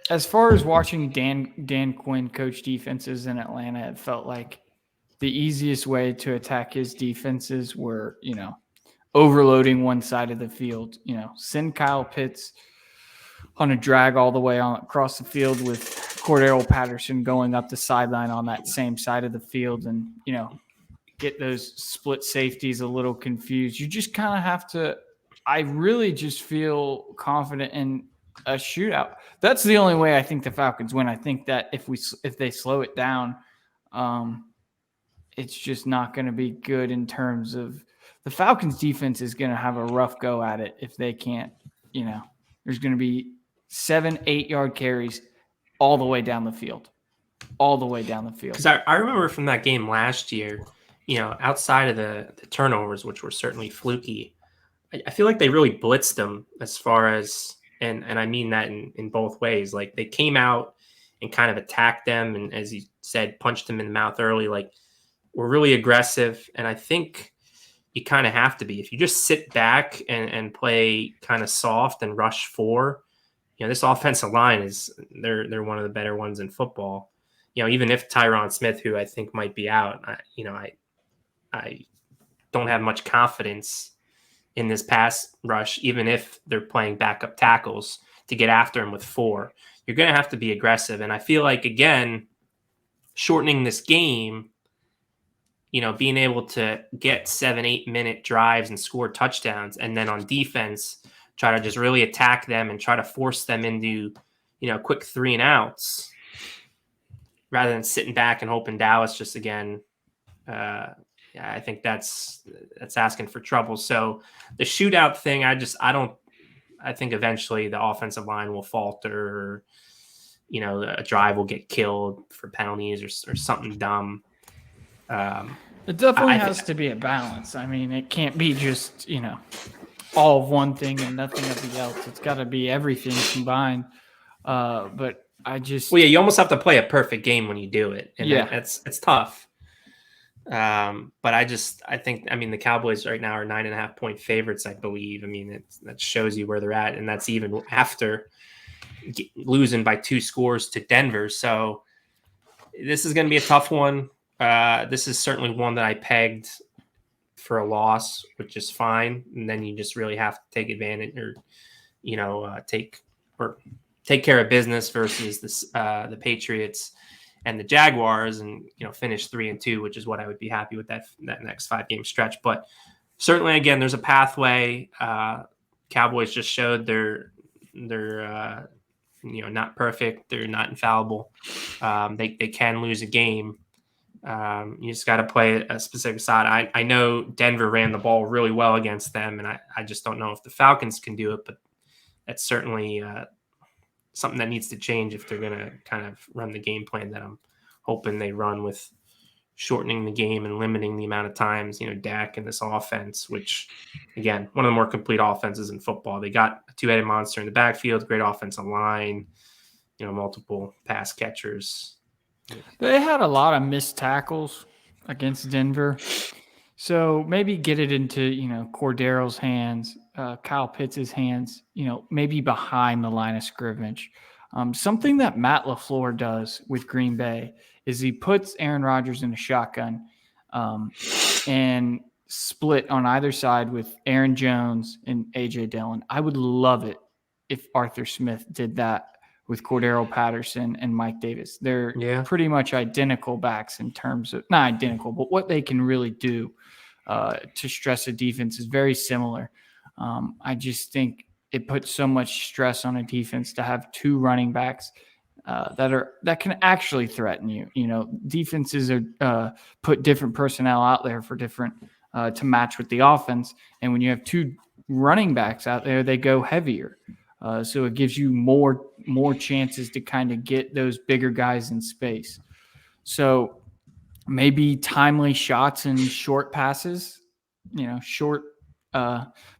as far as watching Dan Quinn coach defenses in Atlanta, it felt like the easiest way to attack his defenses were, overloading one side of the field. Send Kyle Pitts on a drag all the way across the field with Cordell Patterson going up the sideline on that same side of the field, and get those split safeties a little confused. You just kind of have to. I really just feel confident in a shootout. That's the only way I think the Falcons win. I think that if they slow it down, it's just not going to be good in terms of the Falcons defense is going to have a rough go at it if they can't, there's going to be 7-8 yard carries all the way down the field. Because I remember from that game last year, outside of the turnovers, which were certainly fluky, I feel like they really blitzed them as far as, and I mean that in both ways. Like they came out and kind of attacked them, and as you said, punched them in the mouth early. Like we're really aggressive, and I think you kind of have to be. If you just sit back and play kind of soft and rush four, this offensive line they're one of the better ones in football. Even if Tyron Smith, who I think might be out, I don't have much confidence in this pass rush, even if they're playing backup tackles to get after him with four. You're going to have to be aggressive. And I feel like, again, shortening this game, being able to get 7-8 minute drives and score touchdowns, and then on defense, try to just really attack them and try to force them into, quick 3 and outs rather than sitting back and hoping Dallas just again, I think that's asking for trouble. So the shootout thing, I think eventually the offensive line will falter, or, a drive will get killed for penalties or something dumb. It definitely has to be a balance. I mean, it can't be just, all of one thing and nothing of the else. It's got to be everything combined. But you almost have to play a perfect game when you do it. And it's tough. But I think the Cowboys right now are 9.5 point favorites, I believe. I mean, that shows you where they're at, and that's even after losing by 2 scores to Denver. So this is going to be a tough one. This is certainly one that I pegged for a loss, which is fine. And then you just really have to take advantage, or take care of business versus the Patriots and the Jaguars, and finish 3-2, which is what I would be happy with that next 5-game stretch. But certainly, again, there's a pathway. Cowboys just showed they're not perfect. They're not infallible. They can lose a game. You just got to play a specific side. I know Denver ran the ball really well against them, and I just don't know if the Falcons can do it. But that's certainly something that needs to change if they're going to kind of run the game plan that I'm hoping they run with shortening the game and limiting the amount of times, Dak and this offense, which, again, one of the more complete offenses in football. They got a two-headed monster in the backfield, great offensive line, multiple pass catchers. They had a lot of missed tackles against Denver. So maybe get it into, Cordero's hands, Kyle Pitts' hands, maybe behind the line of scrimmage. Something that Matt LaFleur does with Green Bay is he puts Aaron Rodgers in a shotgun and split on either side with Aaron Jones and AJ Dillon. I would love it if Arthur Smith did that with Cordell Patterson and Mike Davis. They're pretty much identical backs in terms of, not identical, but what they can really do to stress a defense is very similar. I just think it puts so much stress on a defense to have two running backs that can actually threaten you. Defenses are put different personnel out there for different to match with the offense, and when you have two running backs out there, they go heavier. So it gives you more chances to kind of get those bigger guys in space. So maybe timely shots and short passes, short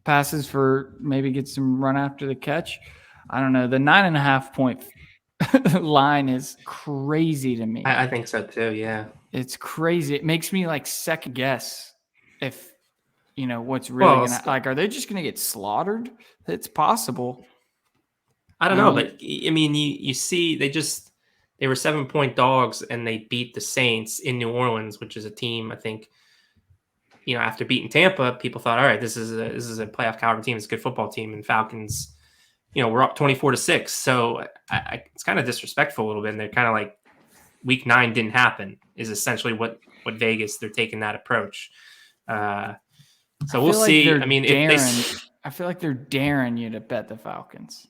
passes for maybe get some run after the catch. I don't know. The 9.5 point line is crazy to me. I think so too. Yeah. It's crazy. It makes me second guess if, what's really going to, are they just going to get slaughtered? It's possible. I don't know, but I mean, you see, they were 7-point dogs and they beat the Saints in New Orleans, which is a team, I think, after beating Tampa, people thought, all right, this is a playoff caliber team. It's a good football team. And Falcons, we're up 24-6. So it's kind of disrespectful a little bit. And they're kind of like week 9 didn't happen is essentially what Vegas, they're taking that approach. So we'll see. I mean, I feel like they're daring you to bet the Falcons.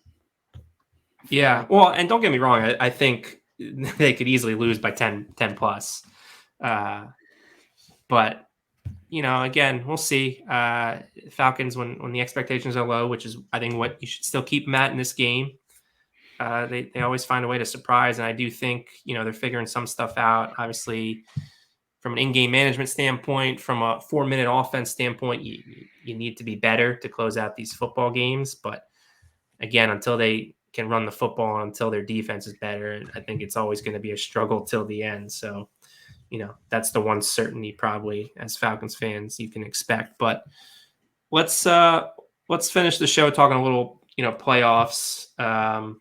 Yeah. Well, and don't get me wrong. I think they could easily lose by 10 plus. But, again, we'll see. Falcons, when the expectations are low, which is, I think, what you should still keep them at in this game. They always find a way to surprise. And I do think, they're figuring some stuff out. Obviously, from an in-game management standpoint, from a 4-minute offense standpoint, you need to be better to close out these football games. But, again, until they can run the football, until their defense is better, I think it's always going to be a struggle till the end. So, that's the one certainty probably as Falcons fans you can expect. But let's finish the show talking a little, playoffs, kind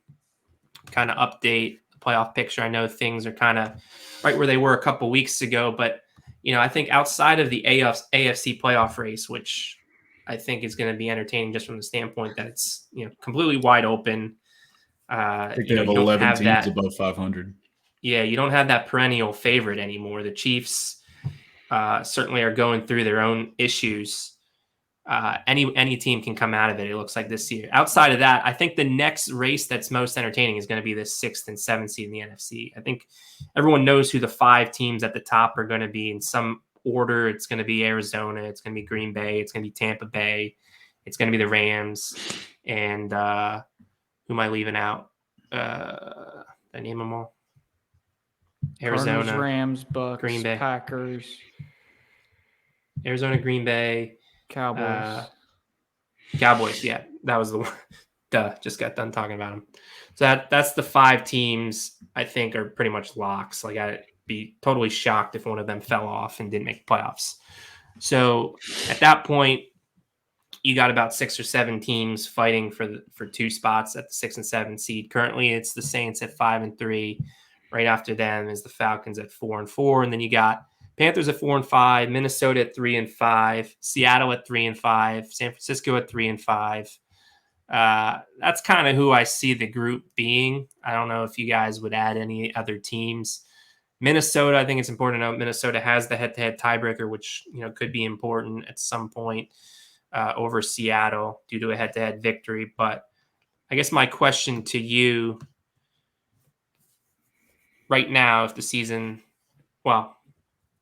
of update the playoff picture. I know things are kind of right where they were a couple weeks ago, but I think outside of the AFC playoff race, which I think is going to be entertaining just from the standpoint that it's completely wide open. I think they have 11 teams above 500. Yeah, you don't have that perennial favorite anymore. The Chiefs certainly are going through their own issues. Any team can come out of it, it looks like, this year. Outside of that, I think the next race that's most entertaining is going to be the 6th and 7th seed in the NFC. I think everyone knows who the 5 teams at the top are going to be in some order. It's going to be Arizona. It's going to be Green Bay. It's going to be Tampa Bay. It's going to be the Rams. And who am I leaving out? Did I name them all? Arizona, Cardinals, Rams, Bucks, Green Bay, Packers, Arizona, Green Bay, Cowboys. Cowboys. Yeah, that was the one. Duh, just got done talking about them. So that's the 5 teams I think are pretty much locks. Like, I'd be totally shocked if one of them fell off and didn't make the playoffs. So at that point, you got about 6 or 7 teams fighting for 2 spots at the 6 and 7 seed. Currently, it's the Saints at 5-3. Right after them is the Falcons at 4-4, and then you got Panthers at 4-5, Minnesota at 3-5, Seattle at 3-5, San Francisco at 3-5. That's kind of who I see the group being. I don't know if you guys would add any other teams. Minnesota, I think it's important to note, Minnesota has the head-to-head tiebreaker, which could be important at some point over Seattle due to a head-to-head victory. But I guess my question to you right now, if the season, well,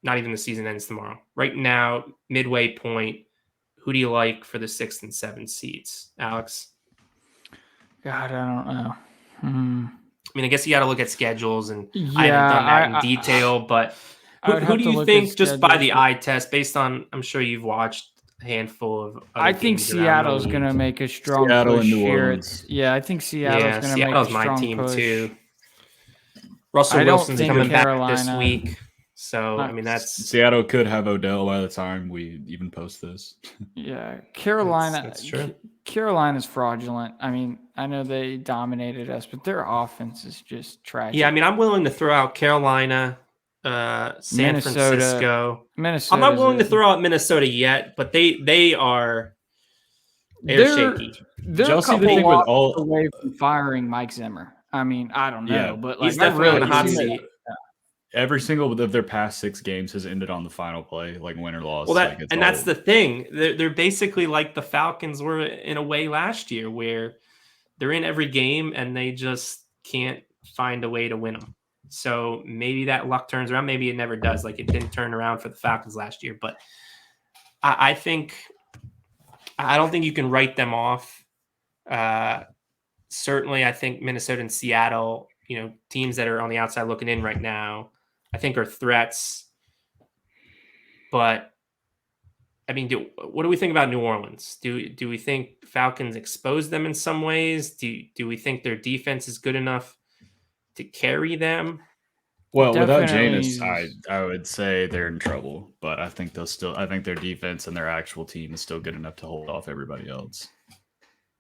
not even the season ends tomorrow. Right now, midway point, who do you like for the 6th and 7th seeds, Alex? God, I don't know. I mean, I guess you got to look at schedules, and I haven't done that in detail, but Who do you think, just by the eye test, based on, I'm sure you've watched a handful of I think Seattle's going to make a strong Seattle push and New here. Orleans. I think Seattle's going to make a strong my team push. Too. Russell Wilson's coming back this week. So, I mean, Seattle could have Odell by the time we even post this. Yeah, Carolina. That's true. Carolina's fraudulent. I mean, I know they dominated us, but their offense is just tragic. Yeah, I mean, I'm willing to throw out Carolina, San Francisco. Minnesota. I'm not willing to throw out Minnesota yet, but they're shaky. They're a couple losses away from firing Mike Zimmer. I mean, I don't know, but he's definitely on the hot seat. Every single of their past 6 games has ended on the final play, like win or loss. Well, that's the thing. They're basically like the Falcons were in a way last year, where they're in every game and they just can't find a way to win them. So maybe that luck turns around. Maybe it never does. Like, it didn't turn around for the Falcons last year. But I don't think you can write them off. Certainly, I think Minnesota and Seattle, teams that are on the outside looking in right now, I think are threats. But I mean, what do we think about New Orleans? Do we think Falcons expose them in some ways? Do we think their defense is good enough to carry them? Well, without Jameis, I would say they're in trouble. But I think I think their defense and their actual team is still good enough to hold off everybody else.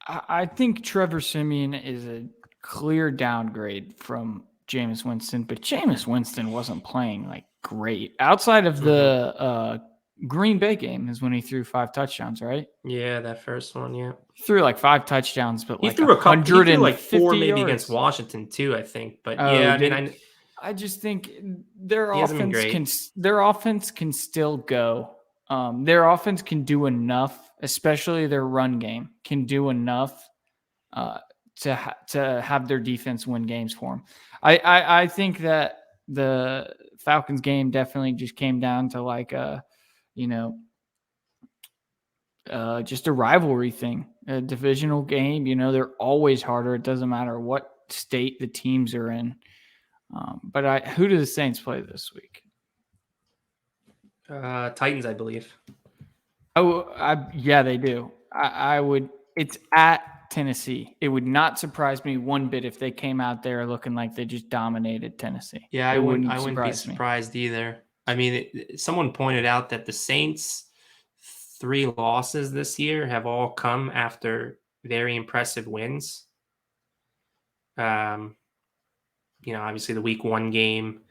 I think Trevor Siemian is a clear downgrade from Jameis Winston, but Jameis Winston wasn't playing like great. Outside of the Green Bay game is when he threw 5 touchdowns, right? Yeah, that first one, yeah. He threw like 5 touchdowns, but he like threw a couple, he threw like 4 maybe yards against Washington too, I think. But I just think their offense can still go. Their offense can do enough, especially their run game can do enough to have their defense win games for them. I think that the Falcons game definitely just came down to like just a rivalry thing, a divisional game. They're always harder. It doesn't matter what state the teams are in. But who do the Saints play this week? Titans, I believe. Yeah, they do. I would. It's at Tennessee. It would not surprise me one bit if they came out there looking like they just dominated Tennessee. Yeah, I wouldn't be surprised either. I mean, someone pointed out that the Saints' 3 losses this year have all come after very impressive wins. Obviously the week 1 game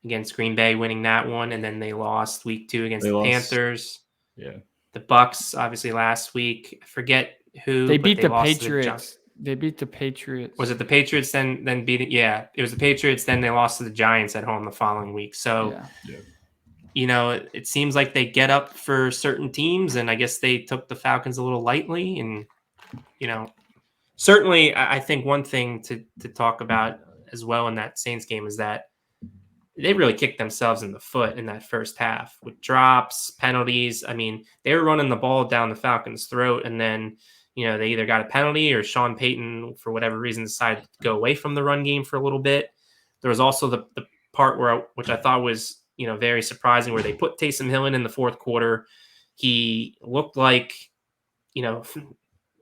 against Green Bay, winning that one, and then they lost week 2 against the Panthers. Yeah. The Bucks, obviously last week. I forget who. They beat the Patriots. They beat the Patriots. Was it the Patriots then beating? Yeah, it was the Patriots. Then they lost to the Giants at home the following week. So, it seems like they get up for certain teams, and I guess they took the Falcons a little lightly. And, certainly I think one thing to talk about as well in that Saints game is that they really kicked themselves in the foot in that first half with drops, penalties. I mean, they were running the ball down the Falcons' throat, and then, they either got a penalty or Sean Payton, for whatever reason, decided to go away from the run game for a little bit. There was also the part which I thought was, very surprising, where they put Taysom Hill in the fourth quarter. He looked like,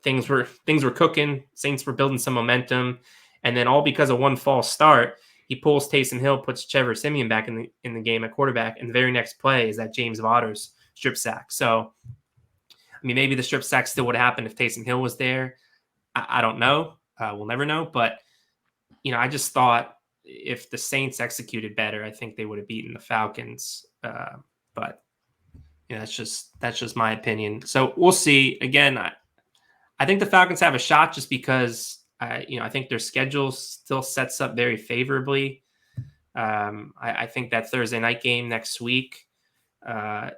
things were cooking. Saints were building some momentum. And then all because of one false start, he pulls Taysom Hill, puts Trevor Siemian back in the game at quarterback, and the very next play is that James Vaughters strip sack. So, I mean, maybe the strip sack still would have happened if Taysom Hill was there. I don't know. We'll never know. But, I just thought if the Saints executed better, I think they would have beaten the Falcons. But that's just my opinion. So we'll see. Again, I think the Falcons have a shot just because I think their schedule still sets up very favorably. I think that Thursday night game next week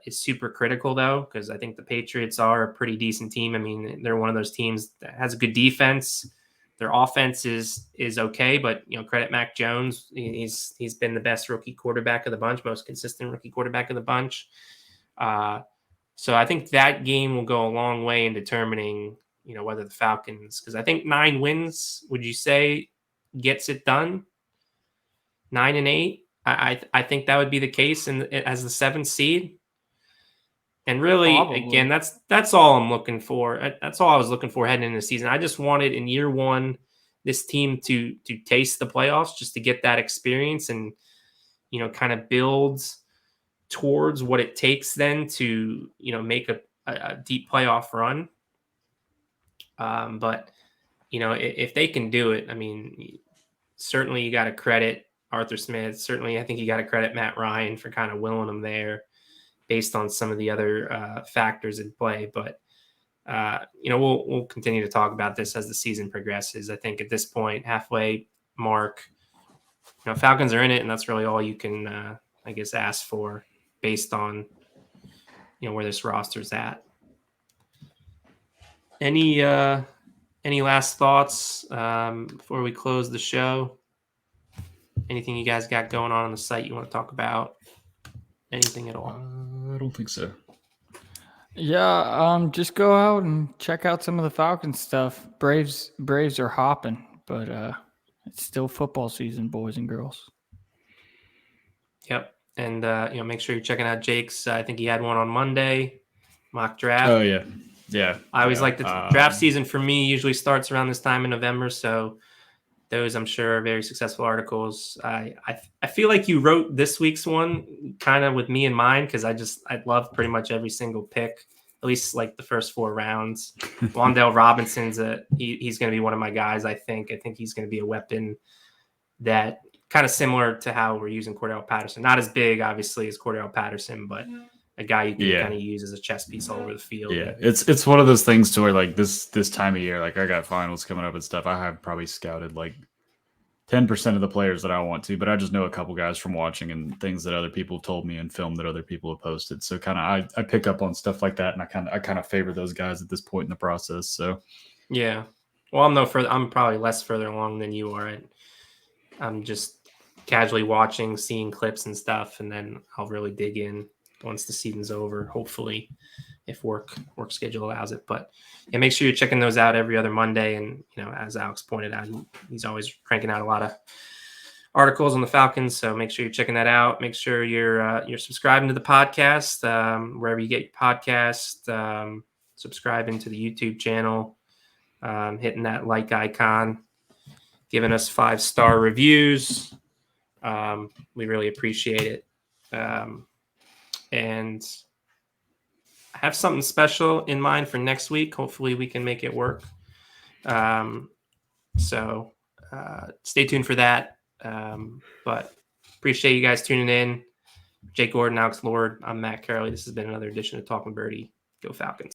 is super critical, though, because I think the Patriots are a pretty decent team. I mean, they're one of those teams that has a good defense. Their offense is okay, but credit Mac Jones. He's been the best rookie quarterback of the bunch, most consistent rookie quarterback of the bunch. So I think that game will go a long way in determining whether the Falcons, because I think 9 wins, would you say, gets it done? 9-8? I think that would be the case as the 7th seed. And really, Probably. again, that's all I'm looking for. That's all I was looking for heading into the season. I just wanted in year one this team to taste the playoffs, just to get that experience and kind of build towards what it takes then to make a deep playoff run. But if they can do it, I mean, certainly you got to credit Arthur Smith. Certainly, I think you got to credit Matt Ryan for kind of willing them there, based on some of the other factors in play. But we'll continue to talk about this as the season progresses. I think at this point, halfway mark, Falcons are in it, and that's really all you can, I guess, ask for based on where this roster's at. Any last thoughts before we close the show? Anything you guys got going on the site you want to talk about? Anything at all? I don't think so. Yeah, just go out and check out some of the Falcons stuff. Braves are hopping, but it's still football season, boys and girls. Yep, and make sure you're checking out Jake's. I think he had one on Monday, mock draft. Oh yeah. I always like the draft season for me usually starts around this time in November, so those I'm sure are very successful articles. I feel like you wrote this week's one kind of with me in mind, because I love pretty much every single pick, at least like the first 4 rounds. Wan'Dale Robinson's he's going to be one of my guys. I think he's going to be a weapon that kind of similar to how we're using Cordell Patterson. Not as big, obviously, as Cordell Patterson, but a guy you can kind of use as a chess piece all over the field. Yeah, it's one of those things to where like this time of year, like I got finals coming up and stuff. I have probably scouted like 10% of the players that I want to, but I just know a couple guys from watching and things that other people told me and film that other people have posted. So kind of I pick up on stuff like that, and I kind of favor those guys at this point in the process. So yeah, well, I'm no further. I'm probably less further along than you are. I'm just casually watching, seeing clips and stuff, and then I'll really dig in once the season's over, hopefully, if work schedule allows it. But yeah, make sure you're checking those out every other Monday. And as Alex pointed out, he's always cranking out a lot of articles on the Falcons, so make sure you're checking that out. Make sure you're subscribing to the podcast wherever you get your podcast. Subscribing to the YouTube channel, hitting that like icon, giving us 5-star reviews. We really appreciate it. And I have something special in mind for next week. Hopefully we can make it work. So stay tuned for that. But appreciate you guys tuning in. Jake Gordon, Alex Lord, I'm Matt Carrolley. This has been another edition of Talkin Birdy. Go Falcons.